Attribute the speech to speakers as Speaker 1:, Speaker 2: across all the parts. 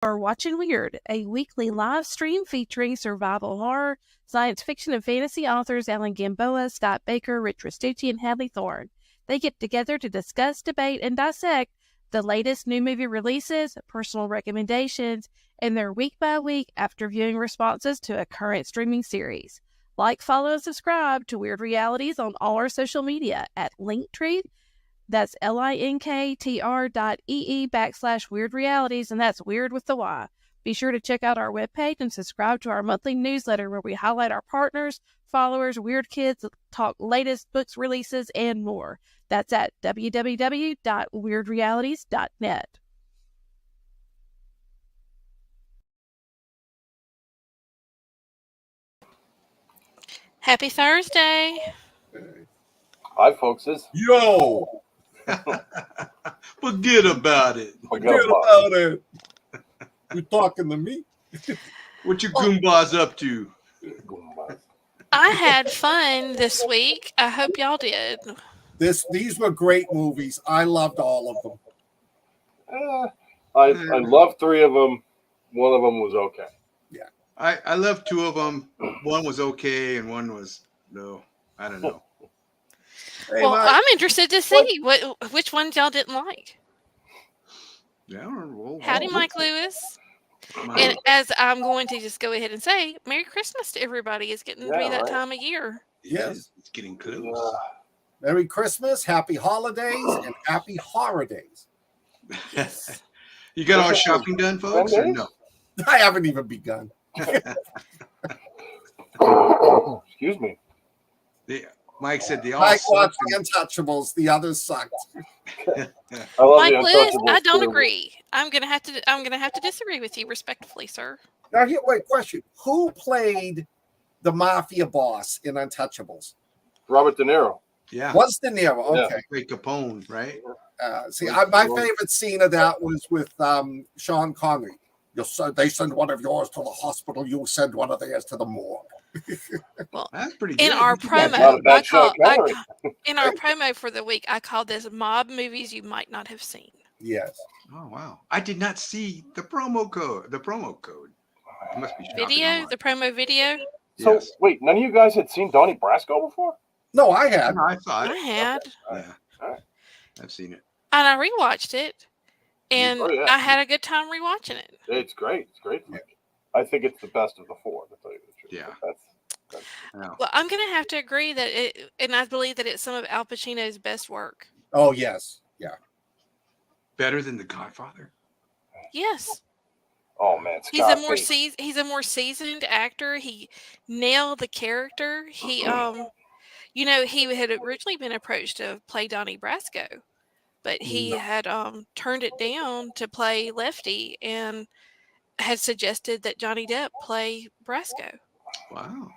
Speaker 1: are watching Wyrd, a weekly live stream featuring survival horror, science fiction, and fantasy authors Alan Gamboa, Scott Baker, Rich Restucci, and Hadley Thorne. They get together to discuss, debate, and dissect the latest new movie releases, personal recommendations, and their week-by-week after viewing responses to a current streaming series. Like, follow, and subscribe to Wyrd Realities on all our social media at Linktree. That's linktr.ee/Wyrd Realities, and that's Wyrd with the Y. Be sure to check out our webpage and subscribe to our monthly newsletter where we highlight our partners, followers, Wyrd kids, talk latest books releases, and more. That's at www.wyrdrealities.net. Happy Thursday.
Speaker 2: Hi, folks.
Speaker 3: Yo! Forget about it.
Speaker 2: Forget about
Speaker 3: it. You talking to me? What you Goombas up to?
Speaker 1: I had fun this week. I hope y'all did.
Speaker 4: These were great movies. I loved all of them.
Speaker 2: I loved 3 of them. One of them was okay.
Speaker 3: Yeah. I loved 2 of them. One was okay and one was no. I don't know.
Speaker 1: Hey, well, I'm interested to see which ones y'all didn't like.
Speaker 3: Yeah.
Speaker 1: Howdy, Mike Lewis. And as I'm going to just go ahead and say, Merry Christmas to everybody. It's getting to be that time of year.
Speaker 4: Yes.
Speaker 3: It's getting close.
Speaker 4: Merry Christmas, Happy Holidays, and Happy Horror Days.
Speaker 1: Yes.
Speaker 3: You got all shopping done, folks? Or no?
Speaker 4: I haven't even begun.
Speaker 2: Excuse me.
Speaker 3: Mike said they all
Speaker 4: Mike watched The Untouchables. The others sucked.
Speaker 1: Mike Lewis, I don't agree. I'm gonna have to disagree with you respectfully, sir.
Speaker 4: Now, wait, question: who played the mafia boss in Untouchables?
Speaker 2: Robert De Niro.
Speaker 3: Yeah.
Speaker 4: What's De Niro? Okay.
Speaker 3: Ray Capone, right?
Speaker 4: My favorite scene of that was with Sean Connery. They send one of yours to the hospital. You send one of theirs to the morgue.
Speaker 1: Well,
Speaker 3: that's pretty good.
Speaker 1: In our promo, in our promo for the week, I called this "Mob Movies You Might Not Have Seen."
Speaker 4: Yes.
Speaker 3: Oh wow! I did not see the promo code. It must be
Speaker 1: video. The promo video.
Speaker 2: So wait, none of you guys had seen Donnie Brasco before?
Speaker 4: No, I had.
Speaker 3: No, I saw it.
Speaker 1: I had.
Speaker 3: Okay. Yeah. All right. I've seen it.
Speaker 1: And I rewatched it, and I had a good time rewatching it.
Speaker 2: It's great. It's great. Yeah. I think it's the best of the 4. To tell you the truth.
Speaker 3: Yeah.
Speaker 1: Well, I'm going to have to agree that and I believe that it's some of Al Pacino's best work.
Speaker 4: Oh yes, yeah.
Speaker 3: Better than The Godfather.
Speaker 1: Yes.
Speaker 2: Oh man,
Speaker 1: he's a more seasoned actor. He nailed the character. He he had originally been approached to play Donnie Brasco, but he had turned it down to play Lefty and had suggested that Johnny Depp play Brasco.
Speaker 3: Wow.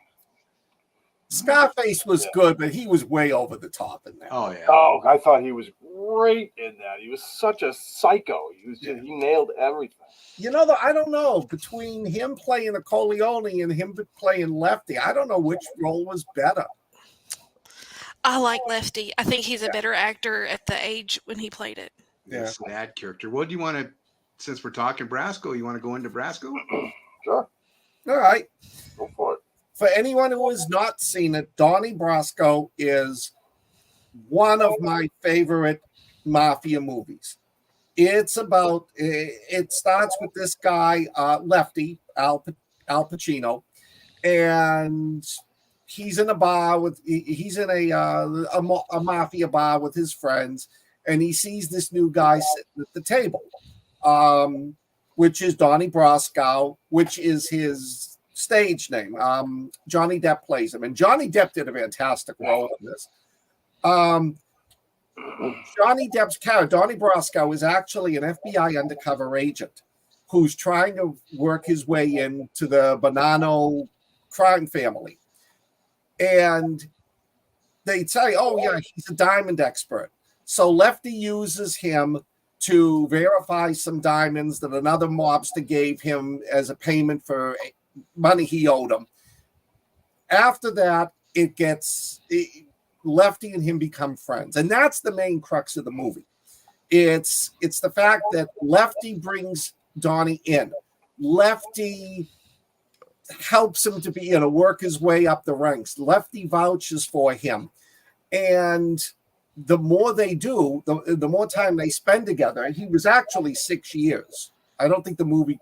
Speaker 4: Scarface was good, but he was way over the top in that.
Speaker 3: Oh yeah.
Speaker 2: Oh, I thought he was great in that. He was such a psycho. He nailed everything.
Speaker 4: I don't know, between him playing a Corleone and him playing Lefty, I don't know which role was better.
Speaker 1: I like Lefty. I think he's a better actor at the age when he played it.
Speaker 3: Yeah. Sad character. What do you want to, since we're talking Brasco, you want to go into Brasco?
Speaker 2: Sure.
Speaker 4: All right.
Speaker 2: Go for it.
Speaker 4: For anyone who has not seen it, Donnie Brasco is one of my favorite mafia movies. It starts with this guy, Lefty, Al Pacino, and he's in a mafia bar with his friends, and he sees this new guy sitting at the table, which is Donnie Brasco, which is his stage name. Johnny Depp plays him, and Johnny Depp did a fantastic role in this. Johnny Depp's character, Donnie Brasco, is actually an FBI undercover agent who's trying to work his way into the Bonanno crime family. And they say, oh, yeah, he's a diamond expert. So Lefty uses him to verify some diamonds that another mobster gave him as a payment for money he owed him. After that, Lefty and him become friends. And that's the main crux of the movie. It's the fact that Lefty brings Donnie in. Lefty helps him to be, work his way up the ranks. Lefty vouches for him. And the more they do, the more time they spend together. And he was actually 6 years. I don't think the movie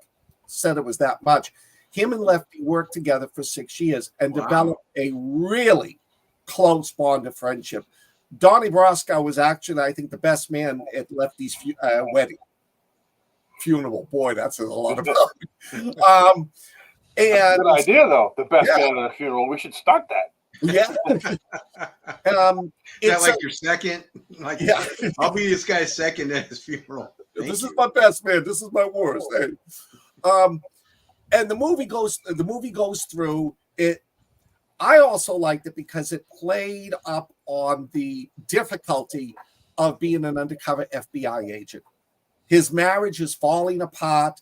Speaker 4: said it was that much. Him and Lefty worked together for 6 years and developed a really close bond of friendship. Donnie Brasco was actually, I think, the best man at Lefty's wedding. Funeral. Boy, that's a lot of fun. And
Speaker 2: good idea, though. The best man at a funeral. We should start that.
Speaker 4: Yeah.
Speaker 3: Is that like your second? Like, I'll be this guy's second at his funeral.
Speaker 4: This is my best man. This is my worst. Hey. And the movie goes through it. I also liked it because it played up on the difficulty of being an undercover FBI agent. His marriage is falling apart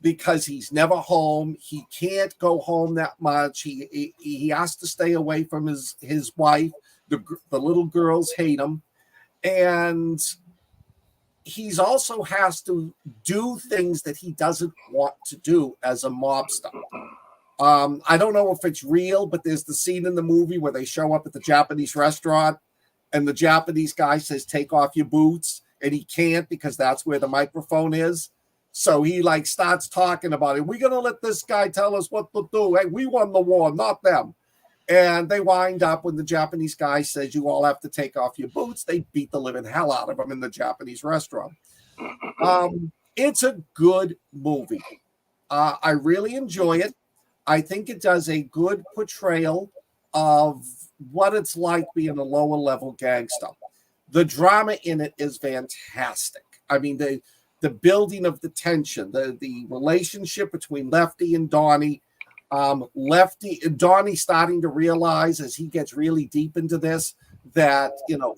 Speaker 4: because he's never home. He can't go home that much. He has to stay away from his wife. The little girls hate him. And he's also has to do things that he doesn't want to do as a mobster. I don't know if it's real, but there's the scene in the movie where they show up at the Japanese restaurant and the Japanese guy says, take off your boots. And he can't because that's where the microphone is. So he starts talking about it. We're going to let this guy tell us what to do. Hey, we won the war, not them. And they wind up when the Japanese guy says, you all have to take off your boots. They beat the living hell out of him in the Japanese restaurant. It's a good movie. I really enjoy it. I think it does a good portrayal of what it's like being a lower level gangster. The drama in it is fantastic. I mean, the building of the tension, the relationship between Lefty and Donnie. Donnie starting to realize as he gets really deep into this that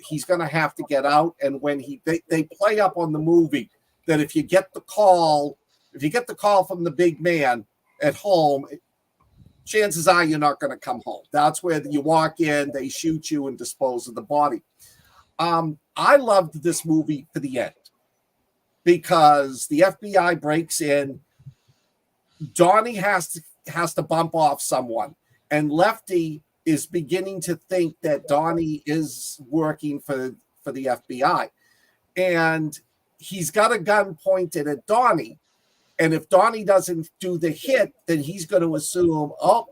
Speaker 4: he's going to have to get out. And when they play up on the movie that if you get the call from the big man at home, chances are you're not going to come home. That's where you walk in, they shoot you and dispose of the body. I loved this movie for the end because the FBI breaks in. Donnie has to bump off someone, and Lefty is beginning to think that Donnie is working for the FBI, and he's got a gun pointed at Donnie. And if Donnie doesn't do the hit, then he's going to assume, oh,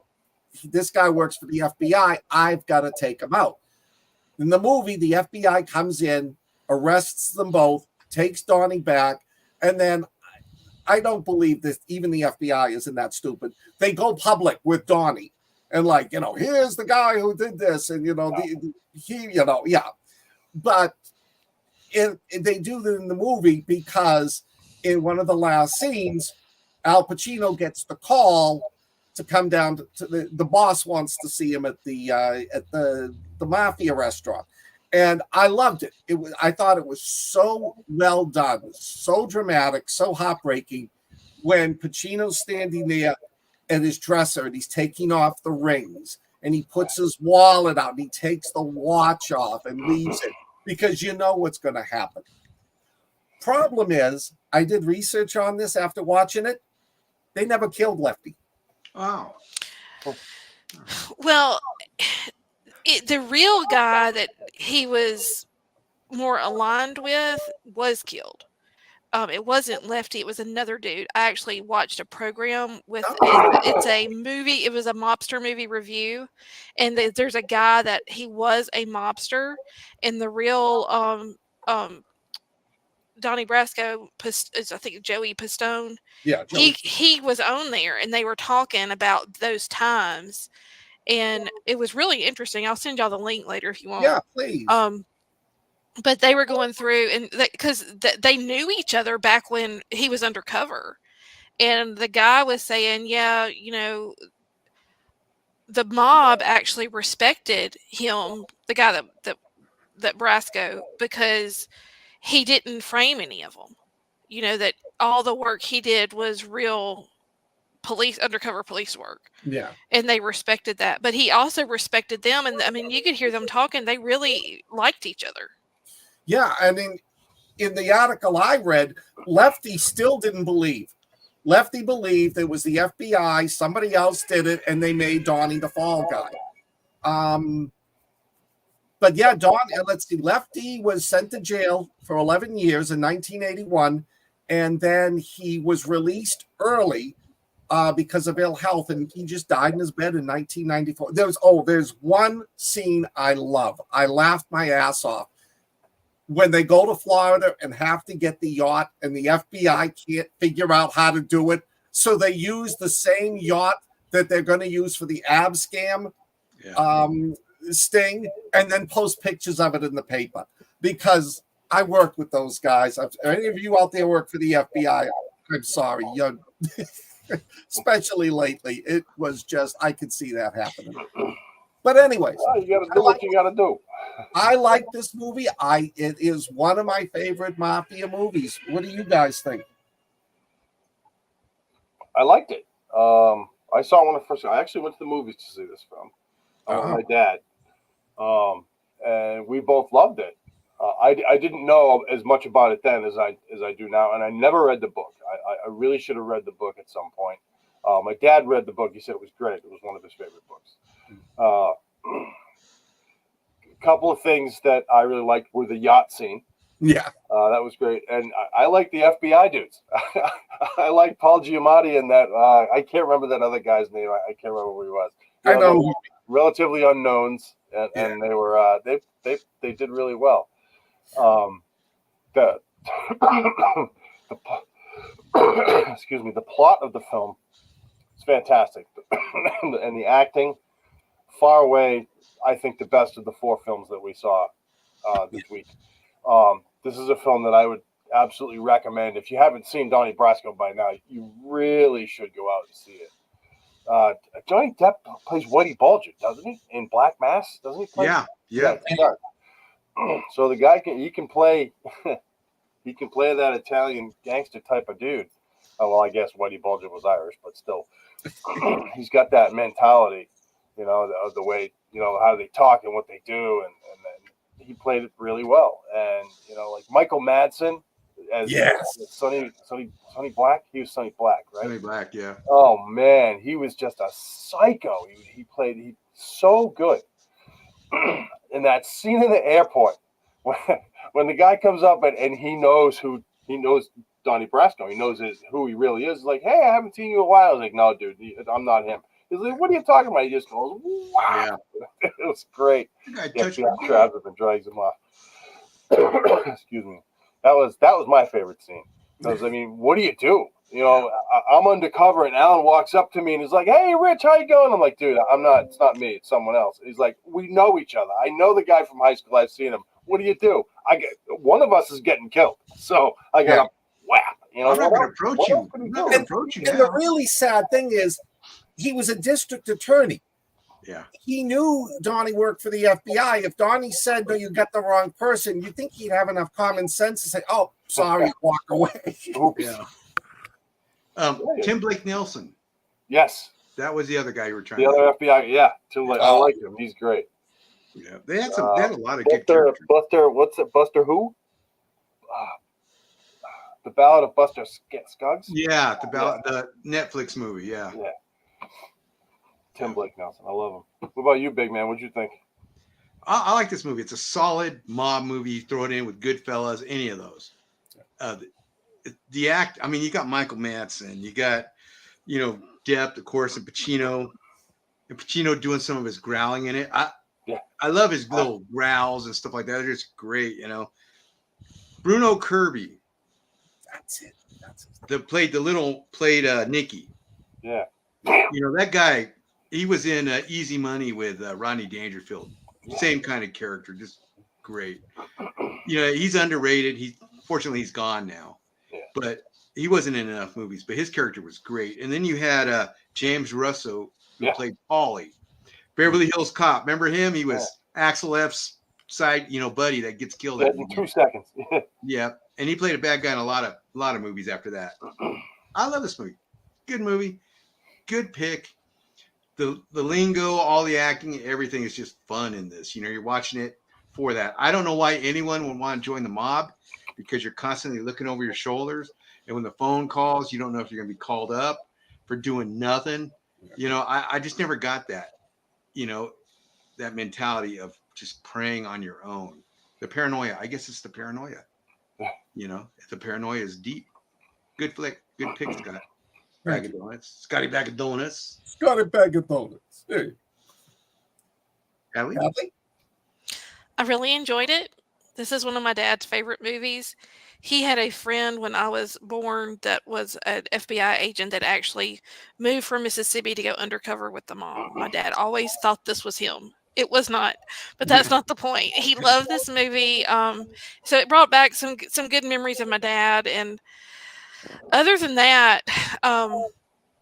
Speaker 4: this guy works for the FBI. I've got to take him out. In the movie, the FBI comes in, arrests them both, takes Donnie back, and then I don't believe that even the FBI isn't that stupid. They go public with Donnie and here's the guy who did this, and But they do that in the movie because in one of the last scenes, Al Pacino gets the call to come down to the boss wants to see him at the Mafia restaurant. And I loved it. I thought it was so well done, so dramatic, so heartbreaking when Pacino's standing there at his dresser and he's taking off the rings and he puts his wallet out and he takes the watch off and leaves it because you know what's going to happen. Problem is, I did research on this after watching it. They never killed Lefty.
Speaker 3: Wow.
Speaker 1: Well, the real guy that he was more aligned with was killed. It wasn't Lefty. It was another dude. I actually watched a program with it's a movie. It was a mobster movie review, and there's a guy that he was a mobster, and the real Donnie Brasco is, I think, Joey Pistone.
Speaker 4: Yeah, Joey.
Speaker 1: He was on there, and they were talking about those times, and it was really interesting. I'll send y'all the link later if you want.
Speaker 4: Yeah, please.
Speaker 1: But they were going through, and because they knew each other back when he was undercover, and the guy was saying, yeah, the mob actually respected him, the guy that Brasco, because he didn't frame any of them. That all the work he did was real undercover police work.
Speaker 4: Yeah.
Speaker 1: And they respected that. But he also respected them. And I mean, you could hear them talking. They really liked each other.
Speaker 4: Yeah. I mean, in the article I read, Lefty still didn't believe. Lefty believed it was the FBI, somebody else did it, and they made Donnie the fall guy. But yeah, let's see, Lefty was sent to jail for 11 years in 1981, and then he was released early because of ill health, and he just died in his bed in 1994. There's one scene I love. I laughed my ass off. When they go to Florida and have to get the yacht, and the FBI can't figure out how to do it, so they use the same yacht that they're going to use for the ab scam sting, and then post pictures of it in the paper. Because I worked with those guys. Any of you out there work for the FBI, I'm sorry. You're especially lately, it was just, I could see that happening. But anyways,
Speaker 2: you got to do what you got to do.
Speaker 4: I like this movie. It is one of my favorite mafia movies. What do you guys think?
Speaker 2: I liked it. I saw one of the first. I actually went to the movies to see this film with my dad, and we both loved it. I didn't know as much about it then as I do now, and I never read the book. I really should have read the book at some point. My dad read the book. He said it was great. It was one of his favorite books. A couple of things that I really liked were the yacht scene.
Speaker 4: Yeah,
Speaker 2: that was great, and I like the FBI dudes. I like Paul Giamatti and that. I can't remember that other guy's name. I can't remember who he was.
Speaker 4: I know.
Speaker 2: Relatively unknowns, and they were they did really well. Excuse me. The plot of the film is fantastic, and the acting far away. I think the best of the 4 films that we saw this week. This is a film that I would absolutely recommend. If you haven't seen Donnie Brasco by now, you really should go out and see it. Johnny Depp plays Whitey Bulger, doesn't he? In Black Mass, doesn't he? Play?
Speaker 3: Yeah.
Speaker 2: So the guy can play he can play that Italian gangster type of dude. Oh, well, I guess Whitey Bulger was Irish, but still, he's got that mentality. You know, the way, you know, how they talk and what they do, and then he played it really well. And, you know, like Michael Madsen as Sonny Black. He was Sonny Black, right?
Speaker 3: Sonny Black, yeah.
Speaker 2: Oh man, he was just a psycho. He played so good. In that scene in the airport, when the guy comes up and he knows Donnie Brasco, he knows who he really is. He's like, hey, I haven't seen you in a while. I was like, no, dude, I'm not him. He's like, what are you talking about? He just goes, wow. Yeah. It was great. Grabs him and drags him off. Excuse me. That was my favorite scene. Because, I mean, what do? You know, I'm undercover, and Alan walks up to me and he's like, hey, Rich, how you going? I'm like, dude, it's not me. It's someone else. He's like, we know each other. I know the guy from high school. I've seen him. What do? One of us is getting killed. So I got whap. You know,
Speaker 3: I'm not going to approach you.
Speaker 4: And the really sad thing is, he was a district attorney.
Speaker 3: Yeah. He
Speaker 4: knew Donnie worked for the FBI. If Donnie said, no, you got the wrong person, you think he'd have enough common sense to say, oh, sorry, walk away.
Speaker 3: Yeah. Tim Blake Nelson.
Speaker 2: Yes.
Speaker 3: That was the other guy you were trying
Speaker 2: to. The other FBI, yeah. Tim Blake. I like him. He's great.
Speaker 3: Yeah. They had a lot of good characters.
Speaker 2: Buster who? The Ballad of Buster Scruggs?
Speaker 3: Yeah, the Netflix movie, yeah.
Speaker 2: Tim Blake Nelson. I love him. What about you, big man? What'd you think?
Speaker 3: I like this movie. It's a solid mob movie. You throw it in with Goodfellas, any of those. The act, I mean, you got Michael Madsen. You got, you know, Depp, of course, and Pacino. And Pacino doing some of his growling in it. I love his little growls and stuff like that. They're just great, you know. Bruno Kirby.
Speaker 4: That's it.
Speaker 3: Played Nicky.
Speaker 2: Yeah.
Speaker 3: You know, that guy, he was in Easy Money with Rodney Dangerfield. Same kind of character, just great. You know, he's underrated. Fortunately, he's gone now. Yeah. But he wasn't in enough movies. But his character was great. And then you had James Russo, who played Paulie. Beverly Hills Cop. Remember him? He was Axel F's side, you know, buddy that gets killed
Speaker 2: in 2 seconds.
Speaker 3: Yeah. And he played a bad guy in a lot of movies after that. I love this movie. Good movie. Good pick. The lingo, all the acting, everything is just fun in this. You know, you're watching it for that. I don't know why anyone would want to join the mob. because you're constantly looking over your shoulders. And when the phone calls, you don't know if you're going to be called up for doing nothing. You know, I just never got that, you know, that mentality of just preying on your own. The paranoia, I guess it's the paranoia. You know, the paranoia is deep. Good flick. Good pick, Scott. Bag of donuts. Scotty bag of donuts.
Speaker 4: Scotty bag of donuts. Hey.
Speaker 3: Allie?
Speaker 5: I really enjoyed it. This is one of my dad's favorite movies. He had a friend when I was born that was an FBI agent that actually moved from Mississippi to go undercover with the mob. My dad always thought this was him. It was not, but that's not the point. He loved this movie. So it brought back some good memories of my dad. And other than that,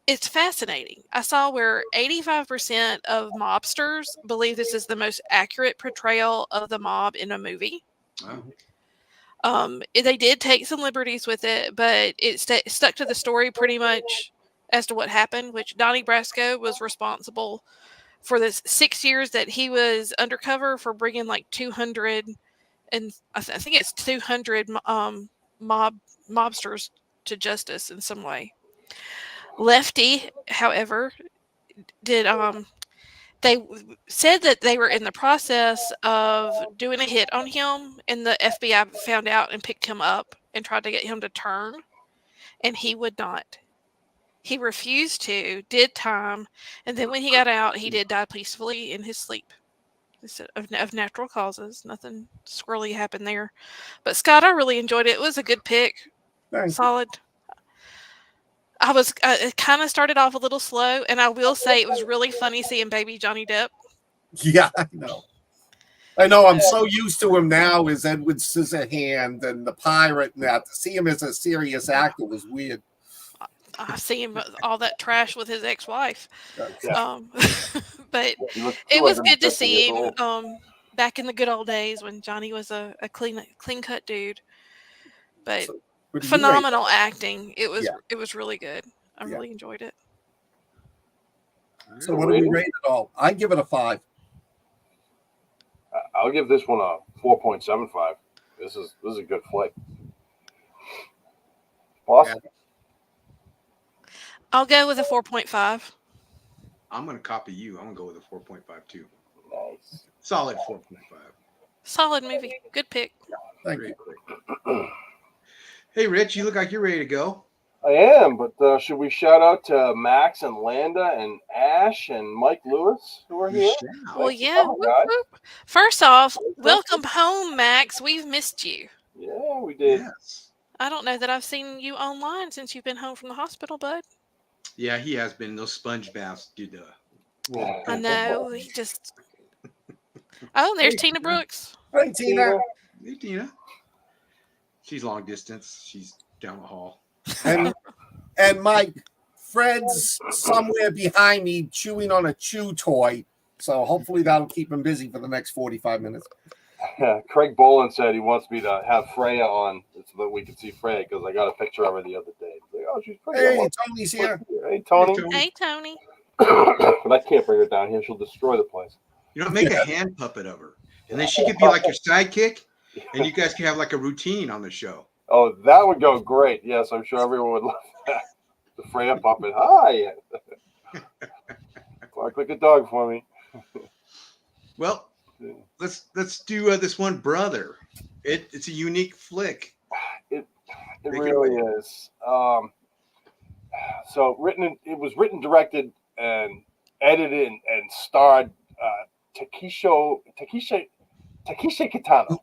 Speaker 5: it's fascinating. I saw where 85% of mobsters believe this is the most accurate portrayal of the mob in a movie.
Speaker 3: Wow.
Speaker 5: They did take some liberties with it, but it stuck to the story pretty much as to what happened, which Donnie Brasco was responsible for this 6 years that he was undercover for bringing like 200, and I think it's 200 mobsters to justice in some way. Lefty, however, did they said that they were in the process of doing a hit on him, and the FBI found out and picked him up and tried to get him to turn, and he would not. He refused to, did time, and then when he got out, he did die peacefully in his sleep of natural causes. Nothing squirrely happened there. But Scott, I really enjoyed it. It was a good pick. Solid. It kind of started off a little slow, and I will say it was really funny seeing baby Johnny Depp.
Speaker 4: Yeah, I know. I'm so used to him now as Edward Scissorhand and the pirate, and that to see him as a serious actor was weird.
Speaker 5: I see him all that trash with his ex-wife.
Speaker 2: Yeah.
Speaker 5: But it was good to see him back in the good old days when Johnny was a clean cut dude. But phenomenal acting. It was really good. I really enjoyed it.
Speaker 4: So what do we rate it all? I give it a 5.
Speaker 2: I'll give this one a 4.75. This is a good flick. Boss?
Speaker 5: I'll go with a 4.5.
Speaker 3: I'm going to copy you. I'm going to go with a 4.5 too.
Speaker 2: Nice.
Speaker 3: Solid 4.5.
Speaker 5: Solid movie. Good pick.
Speaker 4: Thank you.
Speaker 3: Hey, Rich, you look like you're ready to go.
Speaker 2: I am, but should we shout out to Max and Landa and Ash and Mike Lewis who are here?
Speaker 5: Well, yeah. First off, welcome home, Max. We've missed you.
Speaker 2: Yeah, we did.
Speaker 3: Yes.
Speaker 5: I don't know that I've seen you online since you've been home from the hospital, bud.
Speaker 3: Yeah, he has been. Those sponge baths did.
Speaker 5: I know. He just. Oh, there's Tina Brooks.
Speaker 4: Hey, Tina.
Speaker 3: Hey, Tina. She's long distance. She's down the hall.
Speaker 4: And Mike, Fred's somewhere behind me chewing on a chew toy. So hopefully that'll keep him busy for the next 45 minutes.
Speaker 2: Craig Boland said he wants me to have Freya on so that we can see Freya because I got a picture of her the other day. Like, oh, she's pretty.
Speaker 4: Hey, Tony's here.
Speaker 2: Hey, Tony.
Speaker 5: Hey, Tony.
Speaker 2: But I can't bring her down here. She'll destroy the place.
Speaker 3: You know, make a hand puppet of her. And then she could be like your sidekick. And you guys can have like a routine on the show.
Speaker 2: Oh, that would go great. Yes, I'm sure everyone would love that. The Freya puppet. Hi. Bark like a dog for me.
Speaker 3: Well, let's do this one, Brother. It's a unique flick.
Speaker 2: It really is. So it was written, directed, and edited and starred Takeshi Kitano.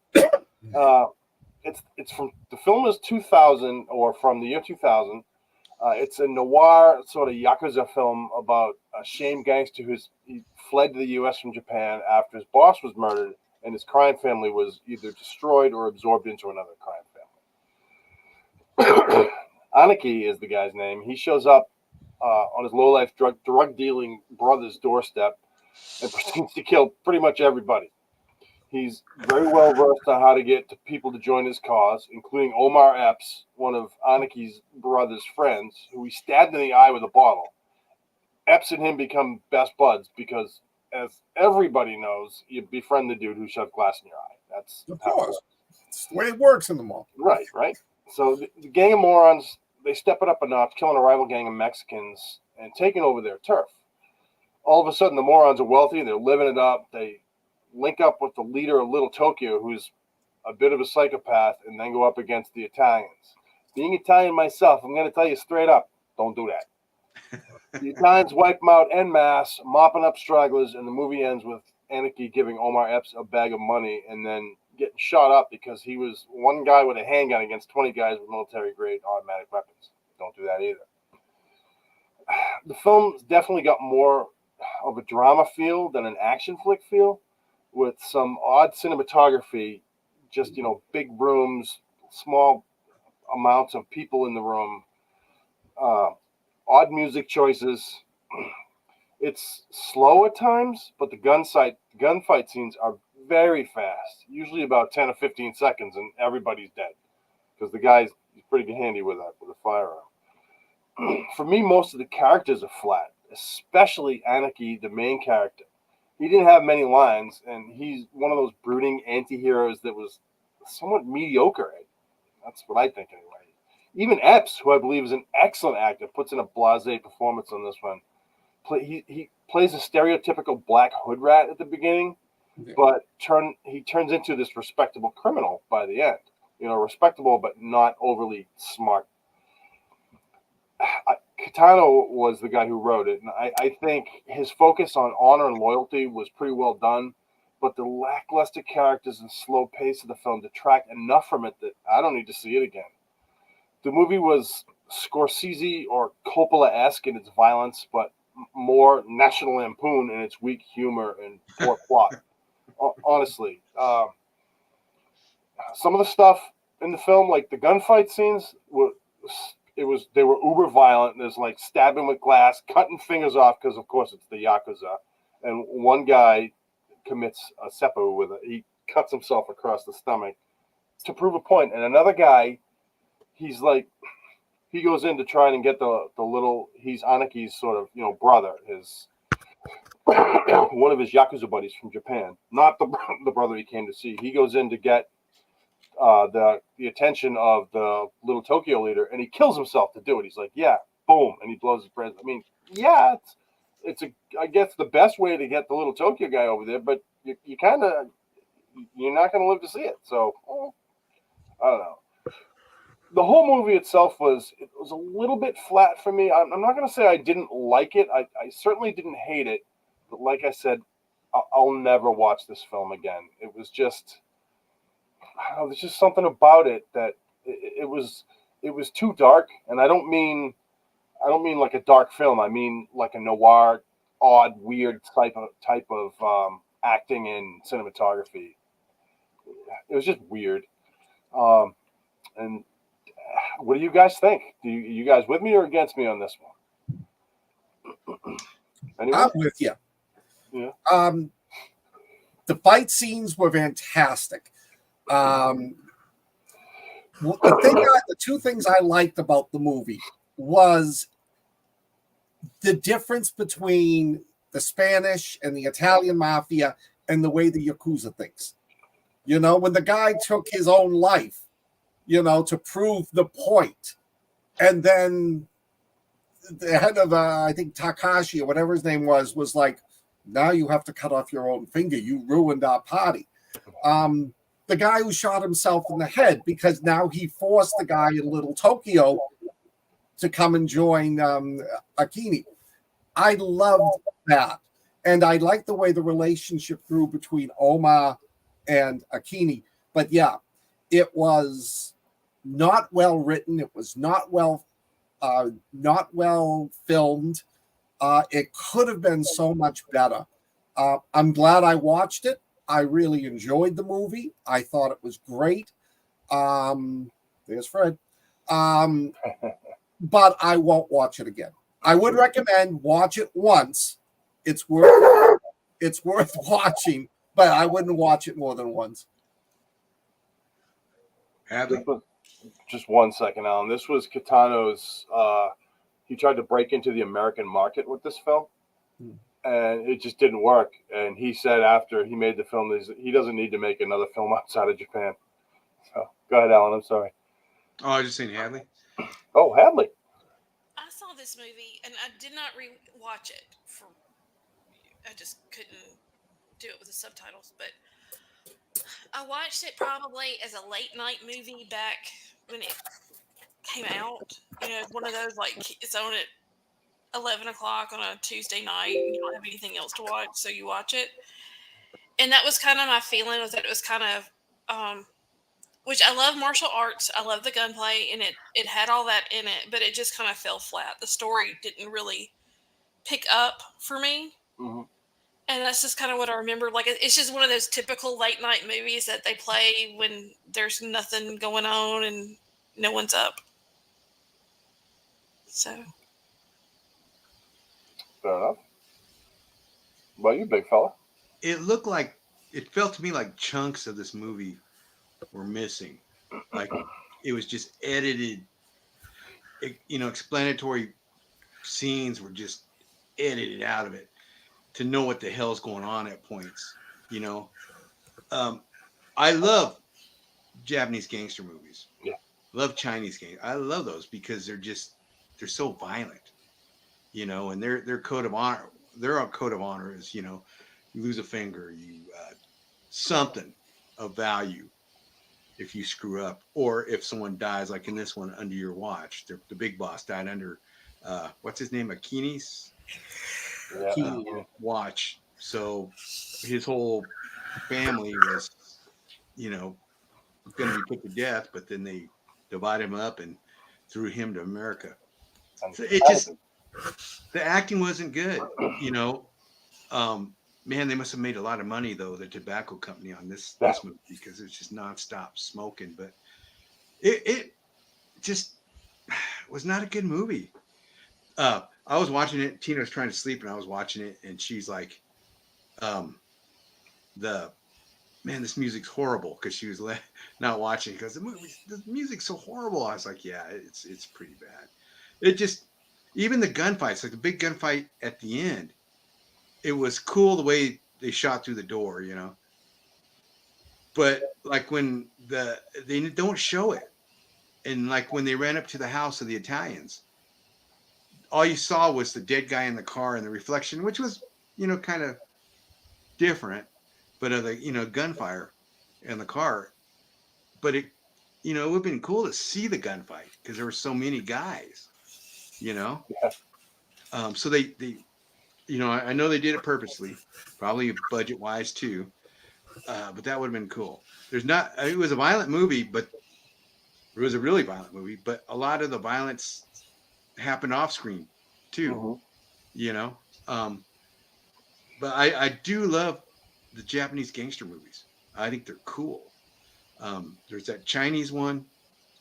Speaker 2: It's from the film is 2000 or from the year 2000. It's a noir sort of yakuza film about a shamed gangster he fled to the U.S. from Japan after his boss was murdered and his crime family was either destroyed or absorbed into another crime family. Aniki is the guy's name. He shows up on his low-life drug dealing brother's doorstep and proceeds to kill pretty much everybody. He's very well versed on how to get people to join his cause, including Omar Epps, one of Aniki's brother's friends, who he stabbed in the eye with a bottle. Epps and him become best buds because, as everybody knows, you befriend the dude who shoved glass in your eye. That's
Speaker 4: of
Speaker 2: how
Speaker 4: course. It's the way it works in the mall.
Speaker 2: Right. So the gang of morons, they step it up a notch, killing a rival gang of Mexicans and taking over their turf. All of a sudden, the morons are wealthy. They're living it up. They link up with the leader of Little Tokyo, who's a bit of a psychopath, and then go up against the Italians. Being Italian myself, I'm going to tell you straight up, don't do that. The Italians wipe them out en masse, mopping up stragglers, and the movie ends with Anarchy giving Omar Epps a bag of money and then getting shot up because he was one guy with a handgun against 20 guys with military-grade automatic weapons. Don't do that either. The film's definitely got more of a drama feel than an action flick feel, with some odd cinematography, just, big rooms, small amounts of people in the room, odd music choices. It's slow at times, but the gunfight scenes are very fast, usually about 10 or 15 seconds, and everybody's dead because the guy's pretty handy with a firearm. For me, most of the characters are flat, especially Anarchy, the main character. He didn't have many lines, and he's one of those brooding anti-heroes that was somewhat mediocre. That's what I think, anyway. Even Epps, who I believe is an excellent actor, puts in a blasé performance on this one. He plays a stereotypical black hood rat at the beginning, but he turns into this respectable criminal by the end. Respectable but not overly smart. Catano was the guy who wrote it, and I think his focus on honor and loyalty was pretty well done, but the lackluster characters and slow pace of the film detract enough from it that I don't need to see it again. The movie was Scorsese or Coppola-esque in its violence, but more National Lampoon in its weak humor and poor plot. Honestly, some of the stuff in the film, like the gunfight scenes, they were uber violent. There's like stabbing with glass, cutting fingers off because of course it's the Yakuza, and one guy commits a seppuku he cuts himself across the stomach to prove a point, and another guy, he goes in to try and get he's Anaki's sort of brother, his one of his Yakuza buddies from Japan, not the brother he came to see. He goes in to get the attention of the Little Tokyo leader, and he kills himself to do it. He's like, yeah, boom, and he blows his brains. I mean, yeah, I guess the best way to get the Little Tokyo guy over there, but you're not going to live to see it. So I don't know. The whole movie itself was a little bit flat for me. I'm not going to say I didn't like it. I certainly didn't hate it, but like I said, I'll never watch this film again. It was just, I don't know, there's just something about it that it was too dark, and I don't mean like a dark film. I mean like a noir, odd, weird type of acting and cinematography. It was just weird. And what do you guys think? You guys with me or against me on this one? Anyone?
Speaker 4: I'm with you.
Speaker 2: Yeah.
Speaker 4: The fight scenes were fantastic. The two things I liked about the movie was the difference between the Spanish and the Italian mafia and the way the Yakuza thinks. When the guy took his own life, to prove the point, and then the head of I think Takashi or whatever his name was like, now you have to cut off your own finger. You ruined our party. The guy who shot himself in the head because now he forced the guy in Little Tokyo to come and join Akini. I loved that. And I liked the way the relationship grew between Omar and Akini. But yeah, it was not well written. It was not well filmed. It could have been so much better. I'm glad I watched it. I really enjoyed the movie. I thought it was great. There's Fred. But I won't watch it again. I would recommend watch it once. It's worth watching, but I wouldn't watch it more than once.
Speaker 2: Just 1 second, Alan. This was Kitano's. He tried to break into the American market with this film, and it just didn't work. And he said after he made the film, he doesn't need to make another film outside of Japan. So go ahead, Alan. I'm sorry.
Speaker 3: Oh, I was just saying Hadley.
Speaker 2: Oh, Hadley.
Speaker 5: I saw this movie and I did not re-watch it I just couldn't do it with the subtitles, but I watched it probably as a late night movie back when it came out. You know, one of those like it's on at 11 o'clock on a Tuesday night and you don't have anything else to watch, so you watch it. And that was kind of my feeling, was that it was kind of which I love martial arts. I love the gunplay, and it had all that in it, but it just kind of fell flat. The story didn't really pick up for me.
Speaker 2: Mm-hmm.
Speaker 5: And that's just kind of what I remember. Like, it's just one of those typical late night movies that they play when there's nothing going on and no one's up. So.
Speaker 2: Fair enough. What about you, big fella?
Speaker 3: It felt to me like chunks of this movie were missing. Like it was just edited, explanatory scenes were just edited out of it to know what the hell's going on at points. I love Japanese gangster movies.
Speaker 2: Yeah.
Speaker 3: Love Chinese gangster. I love those because they're so violent, and their code of honor. Their code of honor is, you lose a finger, you something of value if you screw up, or if someone dies, like in this one, under your watch. The big boss died under what's his name, Akini's watch. So his whole family was, going to be put to death, but then they divided him up and threw him to America. So the acting wasn't good, man, they must have made a lot of money though, the tobacco company, on this movie, because it's just nonstop smoking. But it just was not a good movie. I was watching it. Tina was trying to sleep, and I was watching it, and she's like, "This music's horrible," because she was not watching. Because the music's so horrible. I was like, "Yeah, it's pretty bad." It just, even the gunfights, like the big gunfight at the end, it was cool the way they shot through the door, But like when they don't show it, and like when they ran up to the house of the Italians, all you saw was the dead guy in the car and the reflection, which was, kind of different, but of the gunfire in the car. But it would have been cool to see the gunfight because there were so many guys,
Speaker 2: Yeah.
Speaker 3: So they I know they did it purposely, probably budget wise too, but that would have been cool. It was a violent movie, but it was a really violent movie, but a lot of the violence happened off screen too, but I do love the Japanese gangster movies. I think they're cool. There's that Chinese one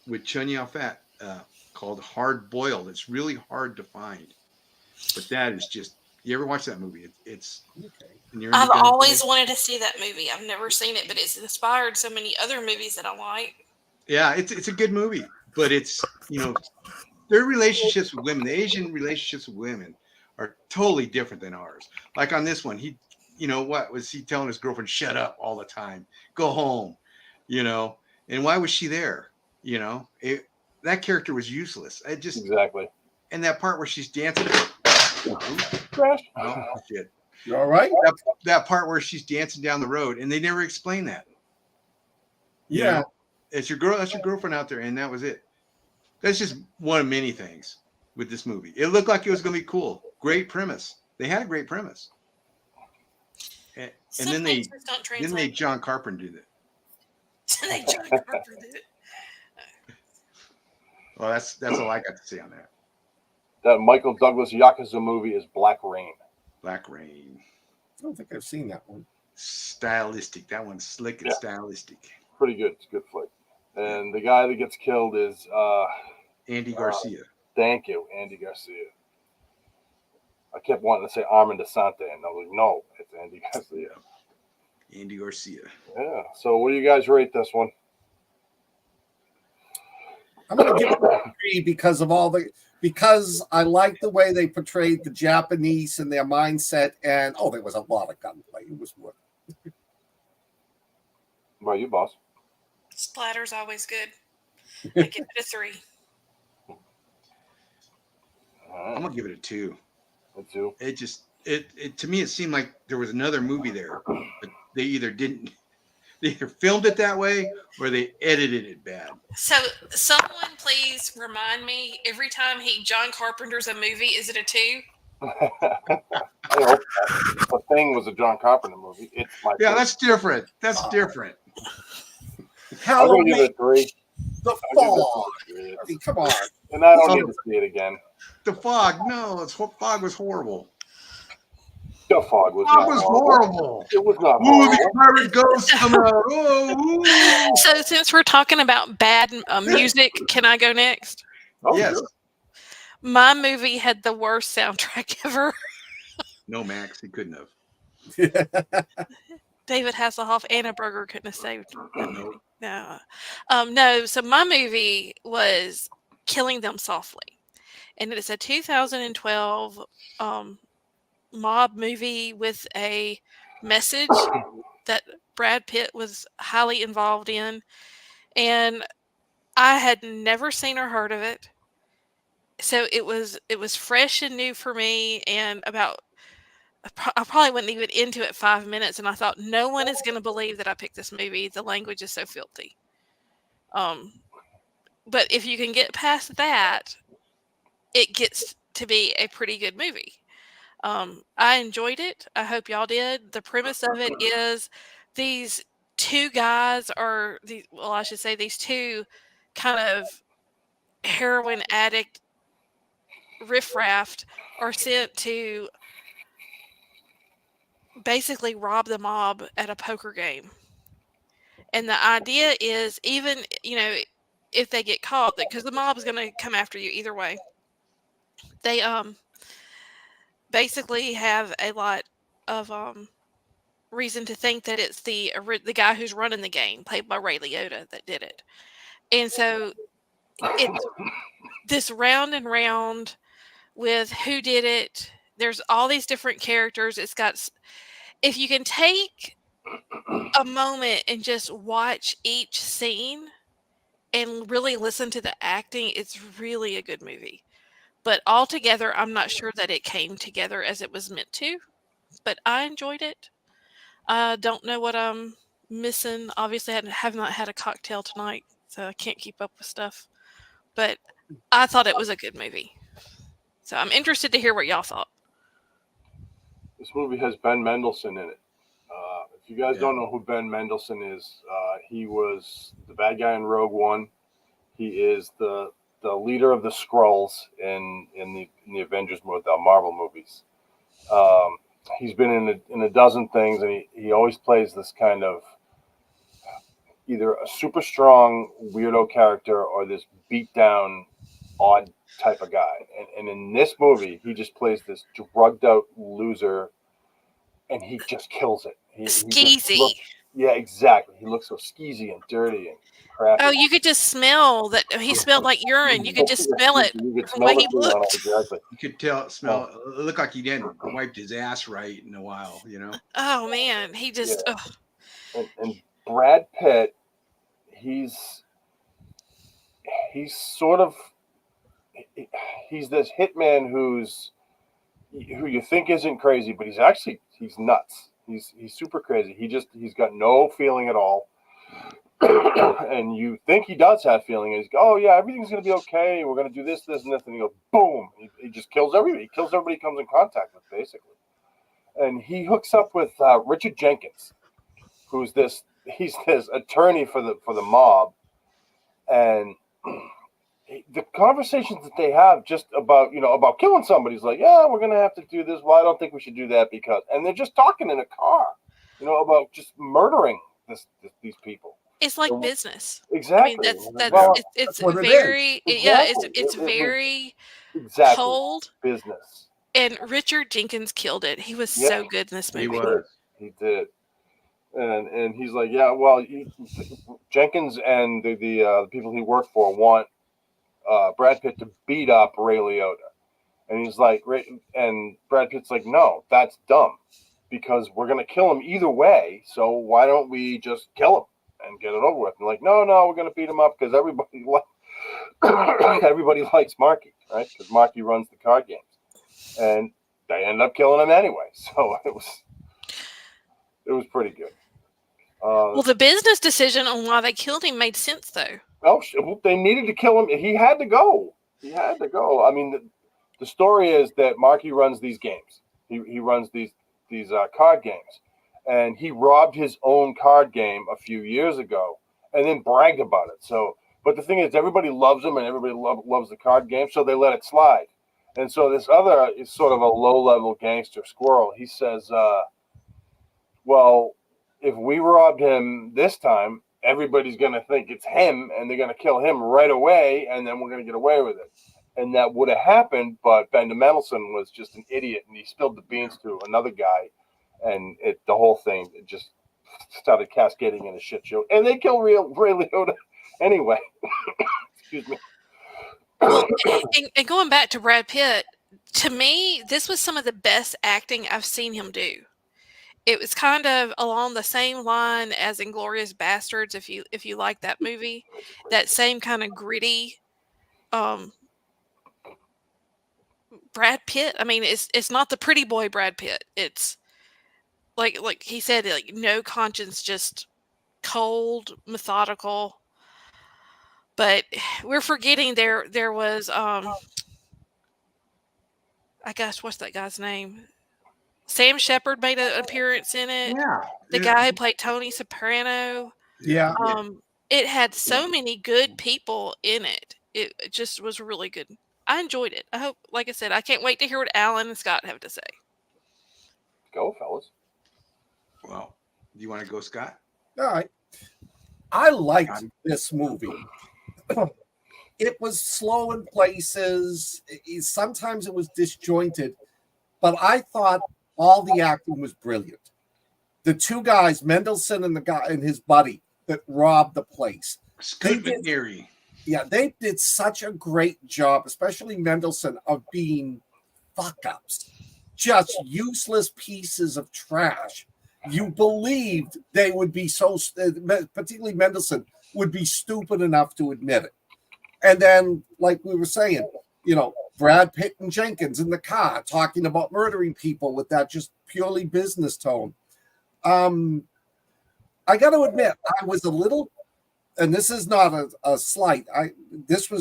Speaker 3: with Chun Yao-fat called Hard Boiled. It's really hard to find, but that is just, you ever watch that movie? It's okay.
Speaker 5: I've always wanted to see that movie. I've never seen it, but it's inspired so many other movies that I like.
Speaker 3: Yeah, it's a good movie, but it's, their relationships with women, the Asian relationships with women, are totally different than ours. Like on this one, he, what was he telling his girlfriend? Shut up all the time. Go home. And why was she there? That character was useless.
Speaker 2: Exactly.
Speaker 3: And that part where she's dancing.
Speaker 2: Crash.
Speaker 3: Oh shit!
Speaker 4: You all right?
Speaker 3: That part where she's dancing down the road, and they never explain that.
Speaker 4: Yeah,
Speaker 3: it's your girl. That's your girlfriend out there, and that was it. That's just one of many things with this movie. It looked like it was going to be cool. Great premise. They had a great premise, and then they John Carpenter did it.
Speaker 5: John Carpenter did it.
Speaker 3: Well, that's all I got to say on that.
Speaker 2: That Michael Douglas Yakuza movie is Black Rain.
Speaker 3: Black Rain.
Speaker 4: I don't think I've seen that one.
Speaker 3: Stylistic. That one's slick and stylistic.
Speaker 2: Pretty good. It's a good flick. And the guy that gets killed is
Speaker 3: Andy Garcia.
Speaker 2: Thank you, Andy Garcia. I kept wanting to say Armand Asante, and I was like, no, it's Andy Garcia.
Speaker 3: Andy Garcia.
Speaker 2: Yeah. So what do you guys rate this one?
Speaker 4: I'm going to give it a 3 because I like the way they portrayed the Japanese and their mindset, and there was a lot of gunplay. It was worth.
Speaker 2: What about you, boss?
Speaker 5: Splatter's always good. I give it a 3.
Speaker 3: I'm gonna give it a 2.
Speaker 2: A 2.
Speaker 3: It just it to me it seemed like there was another movie there, but they either filmed it that way or they edited it bad.
Speaker 5: So, someone please remind me, every time John Carpenter's a movie, is it a 2?
Speaker 2: I hope that. The Thing was a John Carpenter movie. It's my
Speaker 3: Yeah,
Speaker 2: favorite.
Speaker 3: that's different. That's different.
Speaker 2: I'm gonna give it a 3.
Speaker 4: The
Speaker 2: I'll give it a
Speaker 4: Fog.
Speaker 2: 3.
Speaker 4: I mean, come on.
Speaker 2: And I don't need to see it again.
Speaker 3: The Fog, no, Fog was horrible.
Speaker 2: The Fog was
Speaker 3: Fog
Speaker 2: not
Speaker 3: was
Speaker 2: horrible.
Speaker 3: horrible.
Speaker 2: It was not
Speaker 3: Ooh,
Speaker 2: horrible.
Speaker 3: the pirate ghosts come out. Oh,
Speaker 5: So, since we're talking about bad music, can I go next?
Speaker 2: Oh,
Speaker 3: yes.
Speaker 2: sure.
Speaker 5: My movie had the worst soundtrack ever.
Speaker 3: No, Max, he couldn't have.
Speaker 5: David Hasselhoff and a burger couldn't have saved that
Speaker 3: No.
Speaker 5: movie. No. No, so my movie was Killing Them Softly. And it's a 2012 mob movie with a message that Brad Pitt was highly involved in. And I had never seen or heard of it. So it was fresh and new for me, and I probably wasn't even into it 5 minutes, and I thought, no one is going to believe that I picked this movie. The language is so filthy. But if you can get past that, it gets to be a pretty good movie. I enjoyed it. I hope y'all did. The premise of it is these two guys these two kind of heroin addict riffraff are sent to basically rob the mob at a poker game. And the idea is, even, if they get caught, because the mob is going to come after you either way, they basically have a lot of reason to think that it's the guy who's running the game, played by Ray Liotta, that did it. And so it's this round and round with who did it. There's all these different characters. It's got, if you can take a moment and just watch each scene and really listen to the acting, it's really a good movie. But altogether, I'm not sure that it came together as it was meant to, but I enjoyed it. I don't know what I'm missing. Obviously, I have not had a cocktail tonight, so I can't keep up with stuff. But I thought it was a good movie. So I'm interested to hear what y'all thought.
Speaker 2: This movie has Ben Mendelsohn in it. If you guys don't know who Ben Mendelsohn is, he was the bad guy in Rogue One. He is the leader of the Skrulls in the Avengers Marvel movies. He's been in a dozen things, and he always plays this kind of either a super strong weirdo character or this beat down odd type of guy. And in this movie, he just plays this drugged out loser, and he just kills it.
Speaker 5: Skeezy.
Speaker 2: Yeah, exactly. He looks so skeezy and dirty and crappy.
Speaker 5: Oh, you could just smell that he smelled like urine. You could just smell it from the way he looked.
Speaker 2: Exactly.
Speaker 3: You could smell. It looked like he didn't wiped his ass right in a while,
Speaker 5: Oh man, he just.
Speaker 2: Yeah. And Brad Pitt, he's sort of he's this hitman who you think isn't crazy, but he's nuts. He's super crazy. He's got no feeling at all. And you think he does have feeling. He's oh yeah, everything's gonna be okay. We're gonna do this, and this, and he goes boom. He just kills everybody. He kills everybody he comes in contact with, basically. And he hooks up with Richard Jenkins, who's he's this attorney for the mob, and the conversations that they have just about killing somebody. He's like, yeah, we're gonna have to do this. Well, I don't think we should do that because, and they're just talking in a car, about just murdering these people.
Speaker 5: It's like business.
Speaker 2: Exactly.
Speaker 5: I mean, it's
Speaker 4: what it
Speaker 5: very
Speaker 4: is.
Speaker 5: it's very
Speaker 2: exactly
Speaker 5: cold
Speaker 2: business.
Speaker 5: And Richard Jenkins killed it. He was so good in this movie.
Speaker 2: He did. And he's like, yeah, well, Jenkins and the people he worked for want Brad Pitt to beat up Ray Liotta. And he's like, and Brad Pitt's like, no, that's dumb because we're going to kill him either way. So why don't we just kill him? and get it over with. And like, no, we're going to beat him up because everybody likes Marky, right? Because Marky runs the card games, and they end up killing him anyway. So it was pretty good.
Speaker 5: Well, the business decision on why they killed him made sense, though.
Speaker 2: Oh, they needed to kill him. He had to go. I mean, the story is that Marky runs these games. He runs these card games, and he robbed his own card game a few years ago, and then bragged about it. So, but the thing is, everybody loves him, and everybody loves the card game, so they let it slide. And so this other is sort of a low-level gangster squirrel. He says, well, if we robbed him this time, everybody's going to think it's him, and they're going to kill him right away, and then we're going to get away with it. And that would have happened, but Ben Mendelsohn was just an idiot, and he spilled the beans to another guy, and the whole thing just started cascading in a shit show. And they killed Ray Liotta anyway. Excuse me.
Speaker 5: Well, and going back to Brad Pitt, to me, this was some of the best acting I've seen him do. It was kind of along the same line as Inglourious Bastards, if you like that movie, that same kind of gritty. Brad Pitt. I mean, it's not the pretty boy Brad Pitt. It's like he said, like no conscience, just cold, methodical. But we're forgetting there was I guess what's that guy's name? Sam Shepard made an appearance in it.
Speaker 3: Yeah.
Speaker 5: The guy who played Tony Soprano.
Speaker 4: Yeah.
Speaker 5: It had so many good people in it. It just was really good. I enjoyed it. I hope, like I said, I can't wait to hear what Alan and Scott have to say.
Speaker 2: Go, fellas.
Speaker 3: Well, do you want to go, Scott?
Speaker 4: All right. I liked this movie. It was slow in places. Sometimes it was disjointed, but I thought all the acting was brilliant. The two guys, Mendelsohn and the guy and his buddy that robbed the place. Yeah, they did such a great job, especially Mendelsohn, of being fuck-ups. Just useless pieces of trash. You believed they would be so, particularly Mendelsohn, would be stupid enough to admit it. And then, like we were saying, Brad Pitt and Jenkins in the car talking about murdering people with that just purely business tone. I got to admit, I was a little, and this is not a slight. This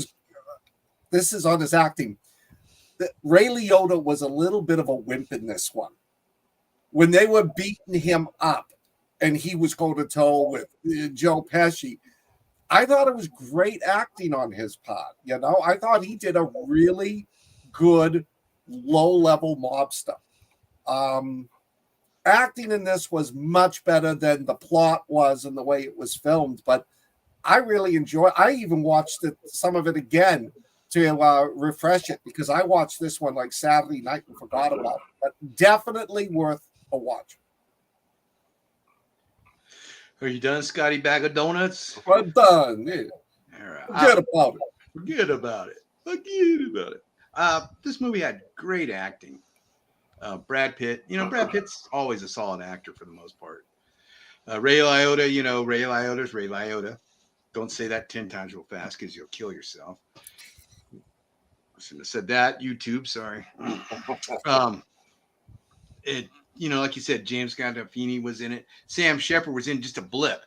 Speaker 4: is on his acting. Ray Liotta was a little bit of a wimp in this one. When they were beating him up, and he was toe to toe with Joe Pesci, I thought it was great acting on his part. I thought he did a really good low-level mobster. Acting in this was much better than the plot was and the way it was filmed, but I really enjoyed. I even watched some of it again to refresh it because I watched this one like Saturday night and forgot about it. But definitely worth a watch.
Speaker 3: Are you done, Scotty? Bag of donuts?
Speaker 4: I'm done. Yeah.
Speaker 3: All right.
Speaker 4: Forget about it.
Speaker 3: Forget about it. This movie had great acting. Brad Pitt. Brad Pitt's always a solid actor for the most part. Ray Liotta. Ray Liotta's Ray Liotta. Don't say that 10 times real fast because you'll kill yourself. I shouldn't have said that. YouTube, sorry. Like you said, James Gandolfini was in it. Sam Shepard was in just a blip.